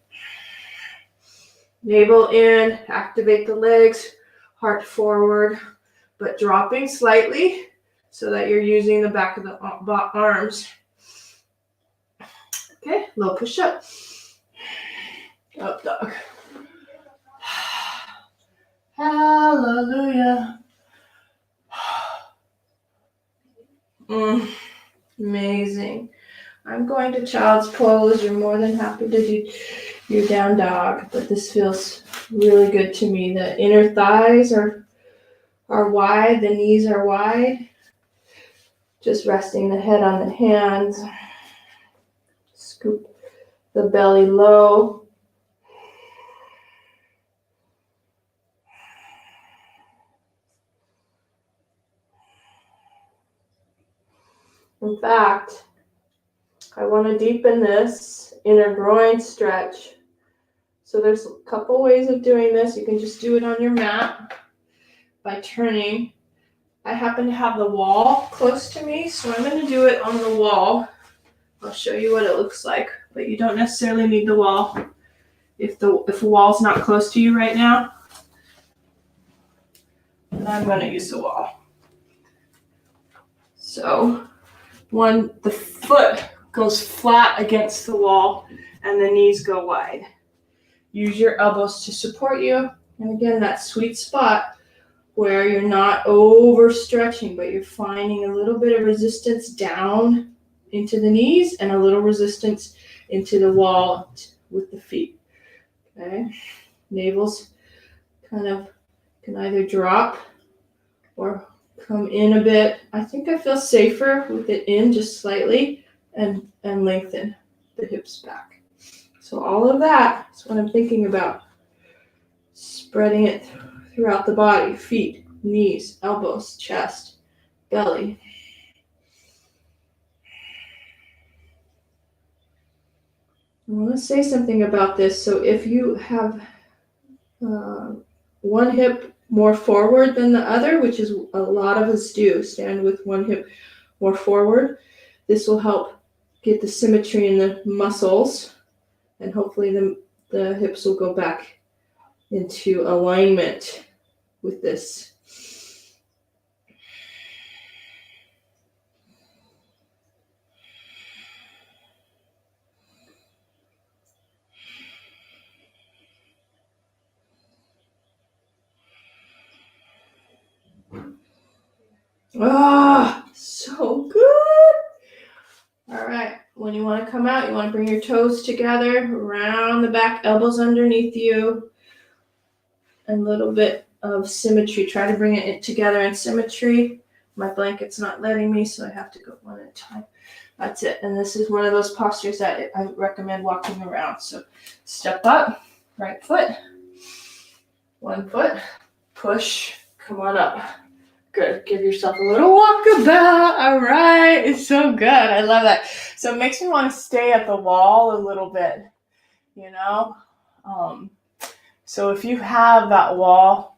Navel in, activate the legs, heart forward, but dropping slightly so that you're using the back of the arms. Okay, low push up. Up dog. Hallelujah. Amazing. I'm going to child's pose. You're more than happy to do your down dog, but this feels really good to me. The inner thighs are wide, the knees are wide. Just resting the head on the hands. Scoop the belly low. In fact, I want to deepen this inner groin stretch. So there's a couple ways of doing this. You can just do it on your mat by turning. I happen to have the wall close to me, so I'm going to do it on the wall. I'll show you what it looks like, but you don't necessarily need the wall if the wall's not close to you right now. Then I'm going to use the wall. So the foot goes flat against the wall and the knees go wide. Use your elbows to support you. And again, that sweet spot where you're not overstretching, but you're finding a little bit of resistance down into the knees and a little resistance into the wall with the feet. Okay. Navels kind of can either drop or come in a bit. I think I feel safer with it in just slightly and lengthen the hips back. So all of that is what I'm thinking about. Spreading it throughout the body, feet, knees, elbows, chest, belly. I want to say something about this. So if you have one hip more forward than the other, which is a lot of us do, stand with one hip more forward, this will help get the symmetry in the muscles, and hopefully the hips will go back into alignment with this. Ah, so good. All right, when you want to come out, you want to bring your toes together, around the back, elbows underneath you, and a little bit of symmetry. Try to bring it together in symmetry. My blanket's not letting me, so I have to go one at a time. That's it. And this is one of those postures that I recommend walking around. So step up, right foot, one foot, push, come on up. Good. Give yourself a little walkabout. All right. It's so good. I love that. So it makes me want to stay at the wall a little bit, you know? So if you have that wall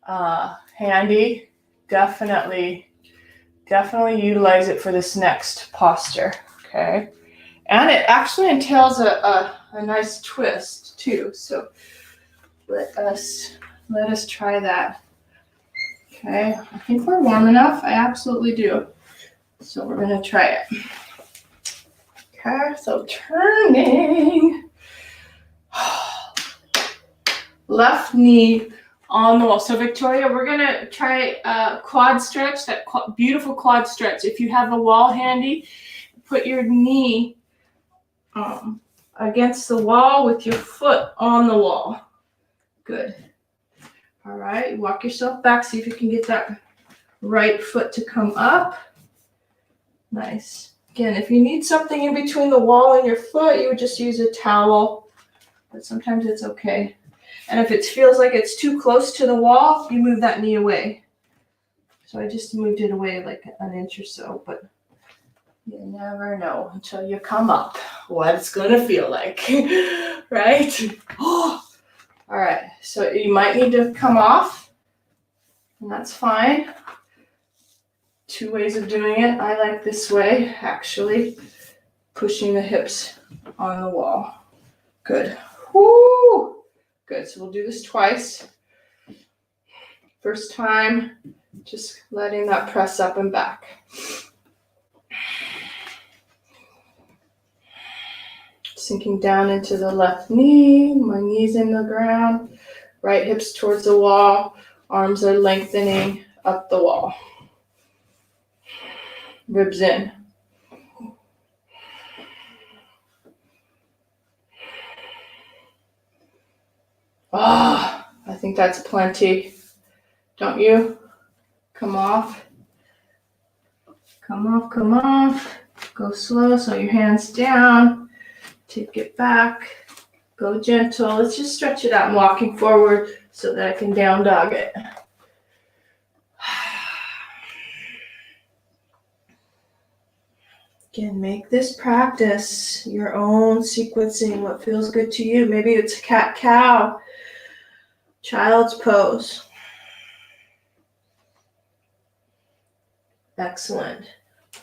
handy, definitely utilize it for this next posture, okay? And it actually entails a nice twist too. So let us try that. Okay, I think we're warm enough. I absolutely do. So we're gonna try it. Okay, so turning. Left knee on the wall. So Victoria, we're gonna try a quad stretch, that beautiful quad stretch. If you have a wall handy, put your knee against the wall with your foot on the wall. Good. All right, walk yourself back. See if you can get that right foot to come up. Nice. Again, if you need something in between the wall and your foot, you would just use a towel, but sometimes it's okay. And if it feels like it's too close to the wall, you move that knee away. So I just moved it away like an inch or so, but you never know until you come up what it's gonna feel like, right? All right, so you might need to come off, and that's fine. Two ways of doing it. I like this way, actually, pushing the hips on the wall. Good. Woo! Good, so we'll do this twice. First time, just letting that press up and back. Sinking down into the left knee, my knee's in the ground, right hips towards the wall, arms are lengthening up the wall. Ribs in. I think that's plenty. Don't you? Come off. Come off, come off. Go slow, so your hands down. Take it back. Go gentle. Let's just stretch it out. I'm walking forward so that I can down dog it. Again, make this practice your own sequencing, what feels good to you. Maybe it's cat-cow, child's pose. Excellent.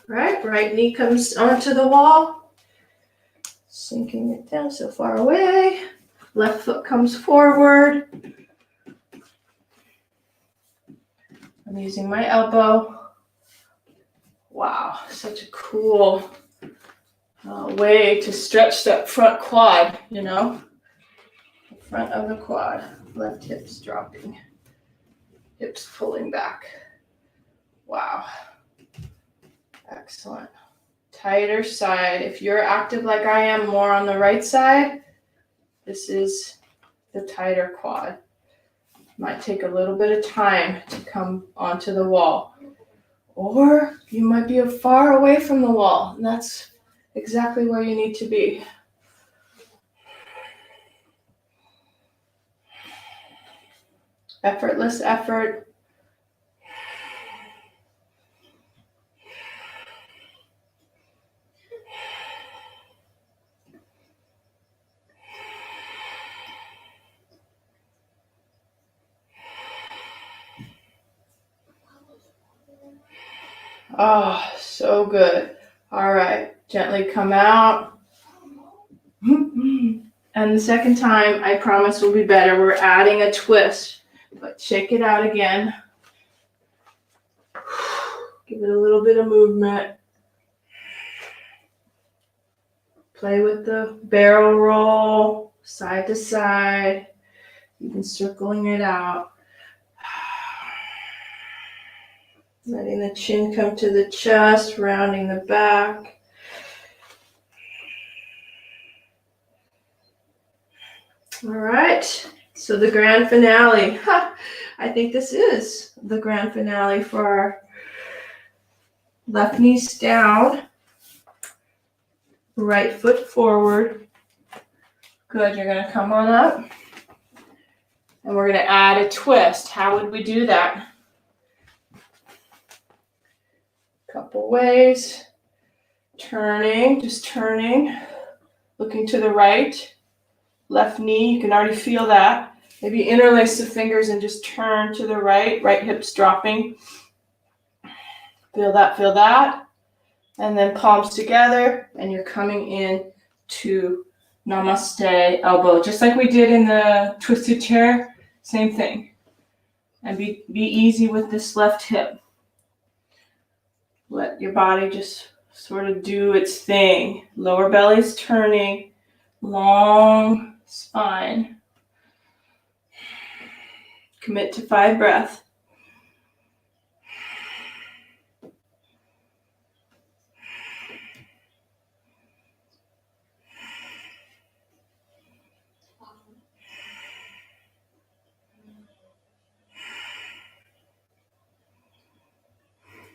Right knee comes onto the wall, sinking it down so far away. Left foot comes forward. I'm using my elbow. Wow, such a cool way to stretch that front quad, you know? The front of the quad. Left hips dropping. Hips pulling back. Wow. Excellent. Tighter side. If you're active like I am, more on the right side, this is the tighter quad. Might take a little bit of time to come onto the wall. Or you might be far away from the wall, and that's exactly where you need to be. Effortless effort. Oh, so good. All right, gently come out. And the second time, I promise will be better. We're adding a twist, but shake it out again. Give it a little bit of movement. Play with the barrel roll, side to side, even circling it out. Letting the chin come to the chest, rounding the back. All right, so the grand finale. I think this is the grand finale for our left knees down, right foot forward. Good, you're gonna come on up. And we're gonna add a twist. How would we do that? Couple ways. Turning, just turning. Looking to the right. Left knee, you can already feel that. Maybe interlace the fingers and just turn to the right. Right hip's dropping. Feel that, feel that. And then palms together, and you're coming in to namaste elbow. Just like we did in the twisted chair, same thing. And be easy with this left hip. Let your body just sort of do its thing. Lower belly's turning, long spine. Commit to 5 breaths.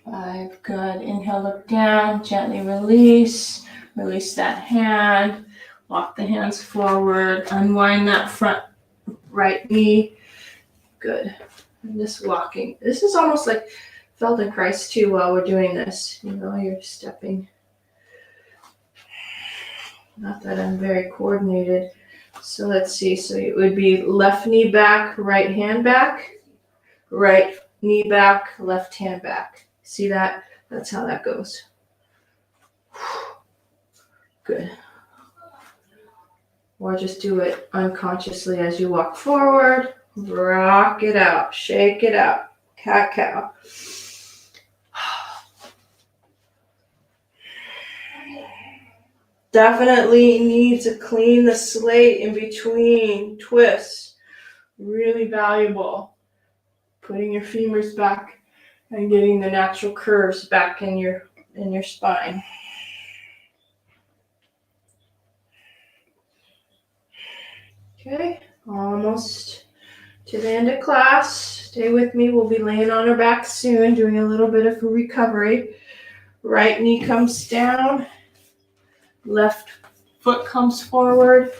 Five, good. Inhale, look down, gently release. Release that hand. Walk the hands forward. Unwind that front right knee. Good. And just walking. This is almost like Feldenkrais too while we're doing this. You know, you're stepping. Not that I'm very coordinated. So let's see. So it would be left knee back, right hand back, right knee back, left hand back. See that? That's how that goes. Good. Or just do it unconsciously as you walk forward. Rock it out. Shake it out. Cat-cow. Definitely need to clean the slate in between twists. Really valuable. Putting your femurs back and getting the natural curves back in your spine. Okay, almost to the end of class. Stay with me. We'll be laying on our back soon, doing a little bit of a recovery. Right knee comes down. Left foot comes forward.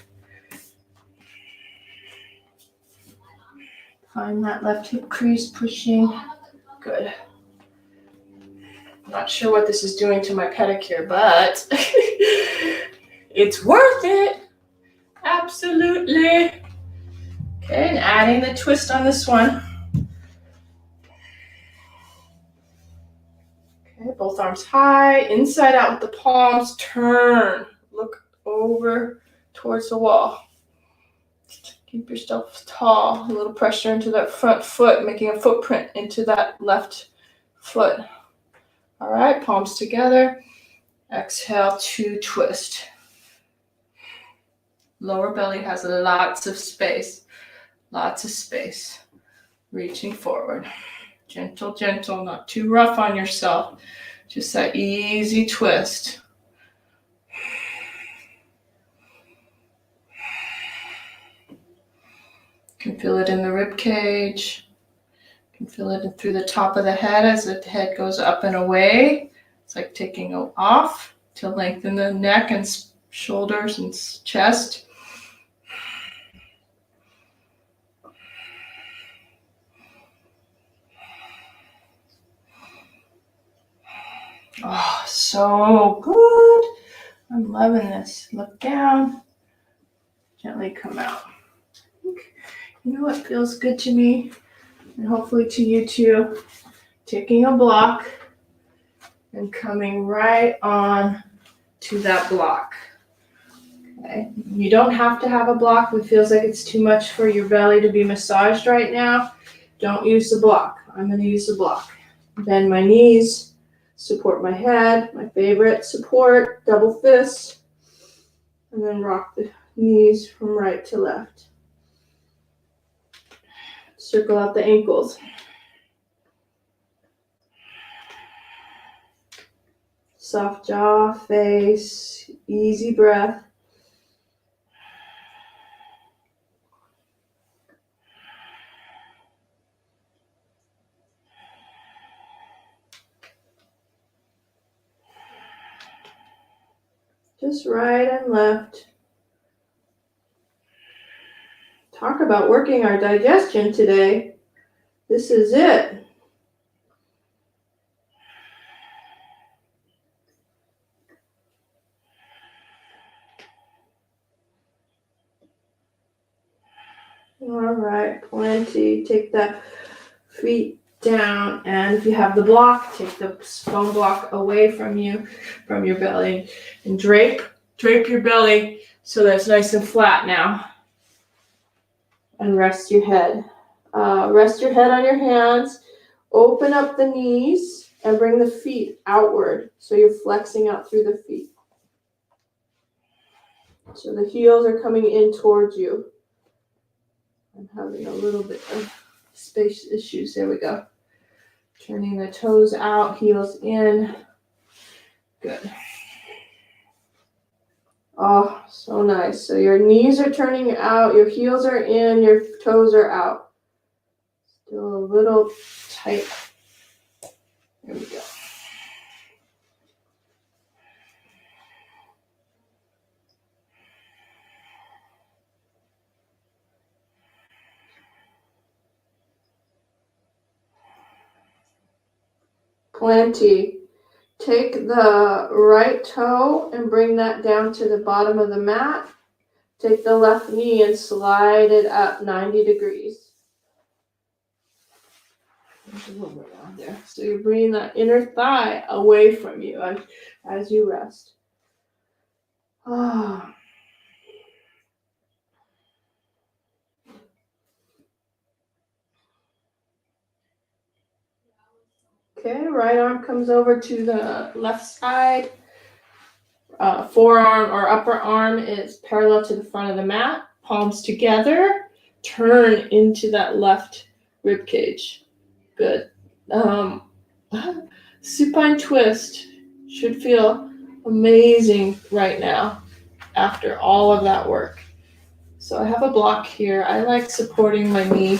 Find that left hip crease pushing. Good. Not sure what this is doing to my pedicure, but it's worth it. Absolutely. Okay, and adding the twist on this one. Okay, both arms high, inside out with the palms, turn. Look over towards the wall. Keep yourself tall. A little pressure into that front foot, making a footprint into that left foot. All right, palms together. Exhale to twist. Lower belly has lots of space. Lots of space. Reaching forward. Gentle, gentle, not too rough on yourself. Just that easy twist. You can feel it in the rib cage. You can feel it through the top of the head as the head goes up and away. It's like taking it off to lengthen the neck and shoulders and chest. Oh, so good. I'm loving this. Look down. Gently come out. You know what feels good to me? And hopefully to you too. Taking a block and coming right on to that block. Okay. You don't have to have a block if it feels like it's too much for your belly to be massaged right now. Don't use the block. I'm going to use the block. Bend my knees, support my head, my favorite support, double fists, and then rock the knees from right to left. Circle out the ankles. Soft jaw, face, easy breath. Just right and left. Talk about working our digestion today. This is it. All right, plenty. Take the feet down, and if you have the block, take the foam block away from you, from your belly, and drape your belly so that it's nice and flat now. And rest your head. Rest your head on your hands. Open up the knees and bring the feet outward. So you're flexing out through the feet. So the heels are coming in towards you. I'm having a little bit of space issues. There we go. Turning the toes out, heels in. Good. Oh, so nice. So your knees are turning out, your heels are in, your toes are out. Still a little tight. There we go. Plenty. Take the right toe and bring that down to the bottom of the mat. Take the left knee and slide it up 90 degrees. There's a little bit on there. So you're bringing that inner thigh away from you as you rest. Ah. Okay, right arm comes over to the left side. Forearm or upper arm is parallel to the front of the mat. Palms together. Turn into that left rib cage. Good. Supine twist should feel amazing right now after all of that work. So I have a block here. I like supporting my knee.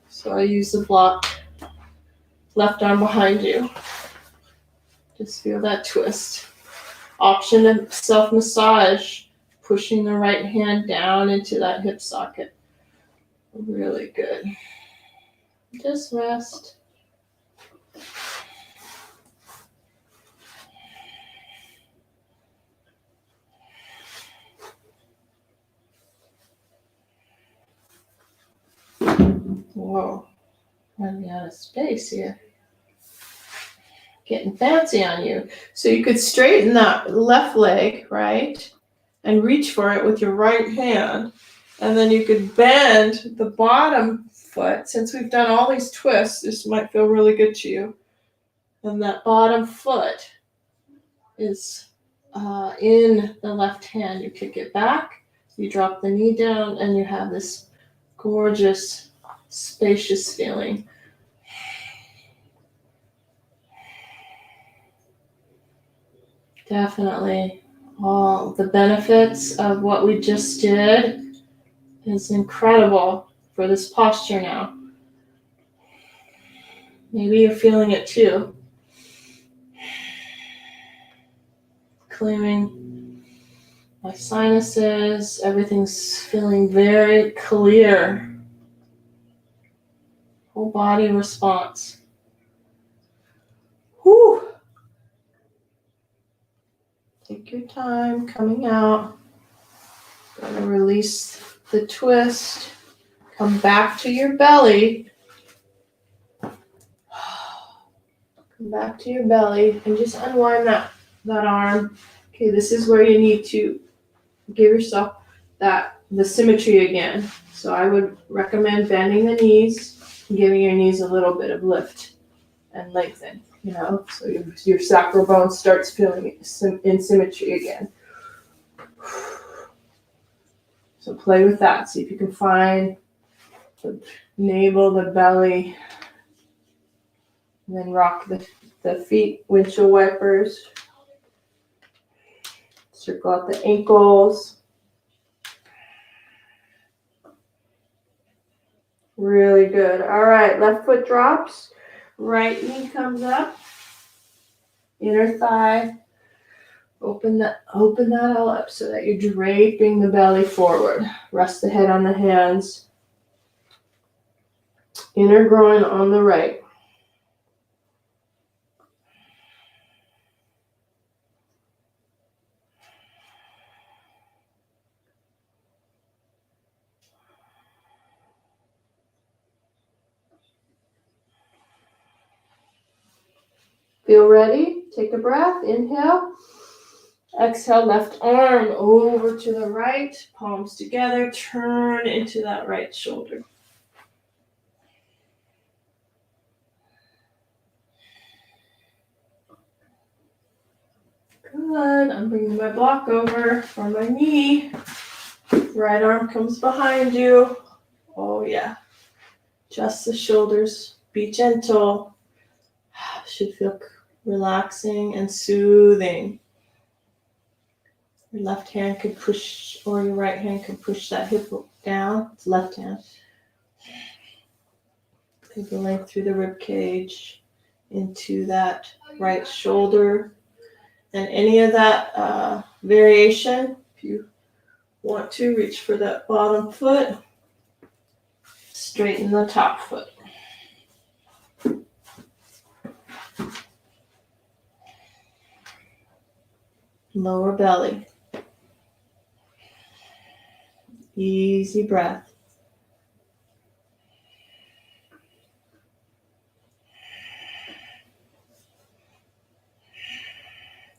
So I use the block. Left arm behind you. Just feel that twist. Option of self-massage, pushing the right hand down into that hip socket. Really good. Just rest. Whoa, running out of space here. Getting fancy on you. So you could straighten that left leg, right? And reach for it with your right hand. And then you could bend the bottom foot. Since we've done all these twists, this might feel really good to you. And that bottom foot is in the left hand. You kick it back, you drop the knee down, and you have this gorgeous, spacious feeling. Definitely. All the benefits of what we just did is incredible for this posture now. Maybe you're feeling it too. Clearing my sinuses, everything's feeling very clear. Whole body response. Whew. Take your time coming out. Gonna release the twist. Come back to your belly. Come Back to your belly and just unwind that arm. Okay, this is where you need to give yourself the symmetry again. So I would recommend bending the knees, giving your knees a little bit of lift and lengthen, so your sacral bone starts feeling in symmetry again. So play with that. See if you can find the navel, the belly, and then rock the feet, windshield wipers. Circle out the ankles. Really good. All right, left foot drops. Right knee comes up. Inner thigh. Open that all up so that you're draping the belly forward. Rest the head on the hands. Inner groin on the right. Feel ready? Take a breath. Inhale. Exhale, left arm over to the right. Palms together. Turn into that right shoulder. Good. I'm bringing my block over for my knee. Right arm comes behind you. Oh, yeah. Just the shoulders. Be gentle. Should feel relaxing and soothing. Your left hand could push, or your right hand could push that hip down. It's left hand. Take the length through the rib cage into that right shoulder. And any of that variation, if you want to, reach for that bottom foot. Straighten the top foot. Lower belly. Easy breath.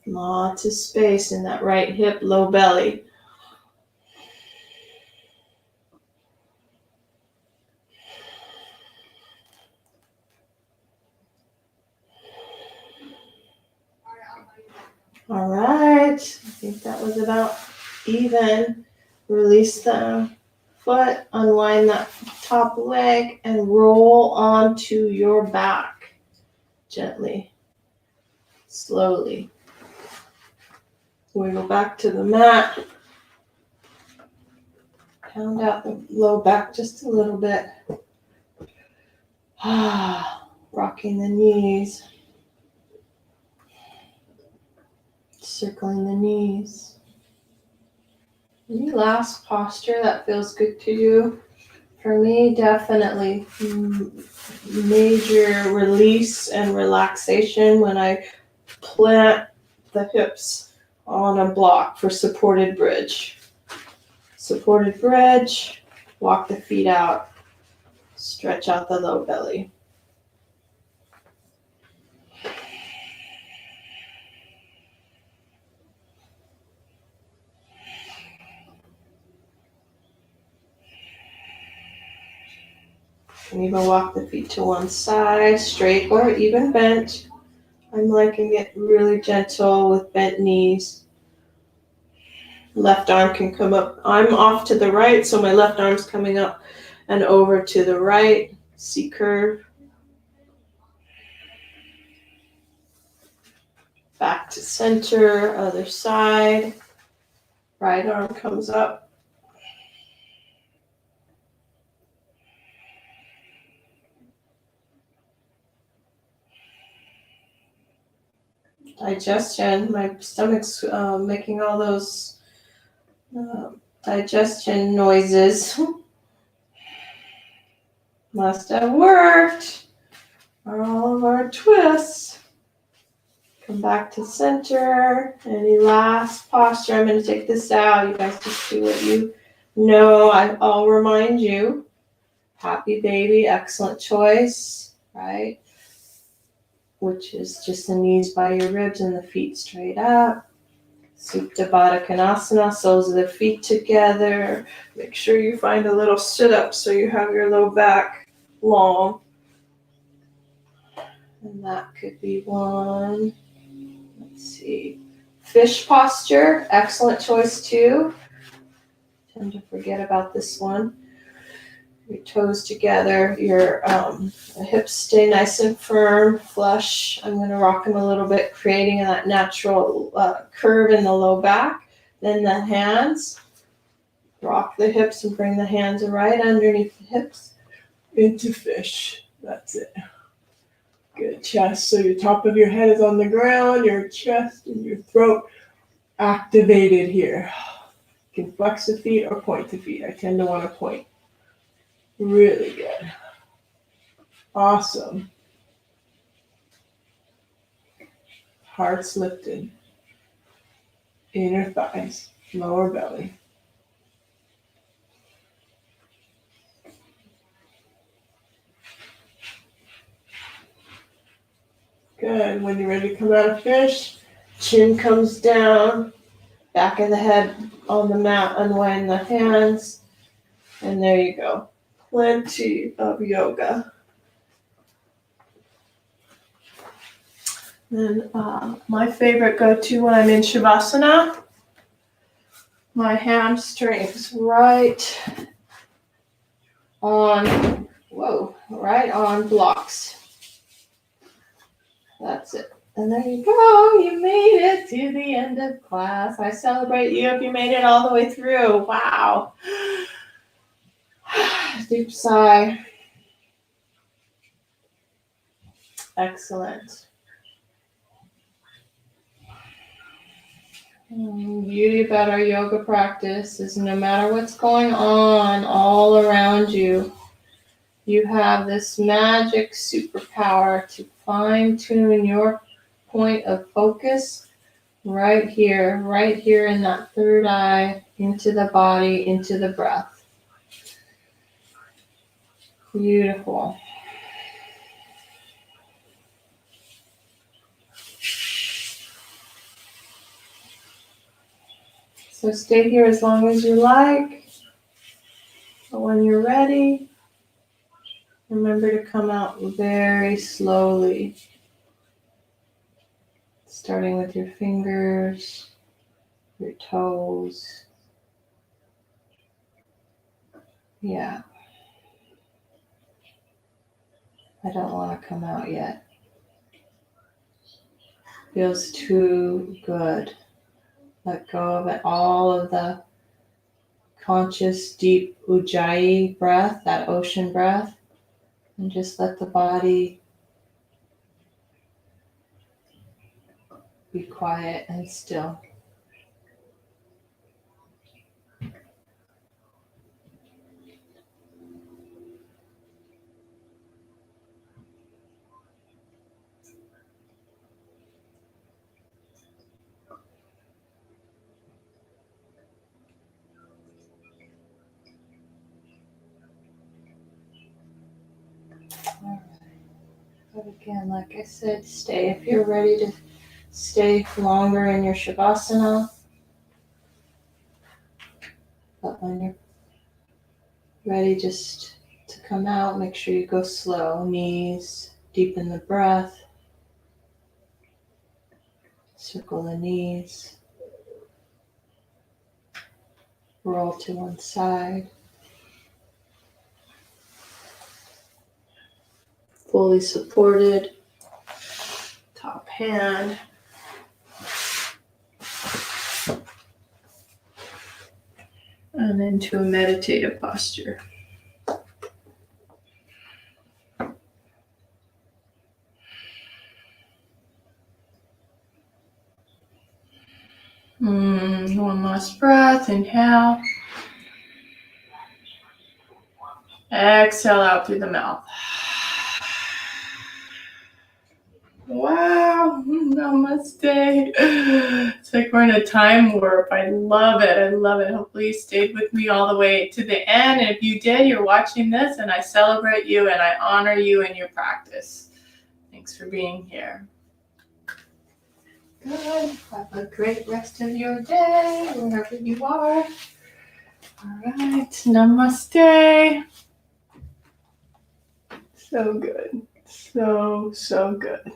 Lots of space in that right hip, low belly. All right, I think that was about even. Release the foot, unwind that top leg, and roll onto your back gently, slowly. Wiggle back to the mat. Pound out the low back just a little bit. Rocking the knees. Circling the knees. Any last posture that feels good to you? For me, definitely major release and relaxation when I plant the hips on a block for supported bridge. Supported bridge, walk the feet out, stretch out the low belly. You can even walk the feet to one side, straight or even bent. I'm liking it really gentle with bent knees. Left arm can come up. I'm off to the right, so my left arm's coming up and over to the right. C curve. Back to center, other side. Right arm comes up. Digestion. My stomach's making all those digestion noises. Must have worked. All of our twists. Come back to center. Any last posture? I'm going to take this out. You guys just do what you know. I'll remind you. Happy baby. Excellent choice. Right? which is just the knees by your ribs and the feet straight up. Supta Baddha Konasana, soles of the feet together. Make sure you find a little sit-up so you have your low back long. And that could be one. Let's see. Fish posture, excellent choice too. Tend to forget about this one. Your toes together, your hips stay nice and firm, flush. I'm going to rock them a little bit, creating that natural curve in the low back. Then the hands, rock the hips and bring the hands right underneath the hips into fish. That's it. Good chest. So your top of your head is on the ground, your chest and your throat activated here. You can flex the feet or point the feet. I tend to want to point. Really good. Awesome. Hearts lifted. Inner thighs, lower belly. Good. When you're ready to come out of fish, chin comes down, back of the head on the mat, unwind the hands, and there you go. Plenty of yoga. Then my favorite go-to when I'm in Shavasana, my hamstrings right on blocks. That's it. And there you go. You made it to the end of class. I celebrate you if you made it all the way through. Wow. Deep sigh. Excellent. Beauty about our yoga practice is no matter what's going on all around you, you have this magic superpower to fine-tune your point of focus right here in that third eye, into the body, into the breath. Beautiful. So stay here as long as you like, but when you're ready, remember to come out very slowly. Starting with your fingers, your toes. Yeah. I don't want to come out yet. Feels too good. Let go of it, all of the conscious, deep ujjayi breath, that ocean breath, and just let the body be quiet and still. All right. But again, like I said, stay if you're ready to stay longer in your Shavasana. But when you're ready just to come out, make sure you go slow. Knees, deepen the breath. Circle the knees. Roll to one side. Fully supported. Top hand. And into a meditative posture. One last breath. Inhale. Exhale out through the mouth. Wow, namaste. It's like we're in a time warp. I love it. I love it. Hopefully you stayed with me all the way to the end. And if you did, you're watching this and I celebrate you and I honor you in your practice. Thanks. Thanks for being here. Good. Have a great rest of your day, wherever you are. All right. Namaste. So good. So good.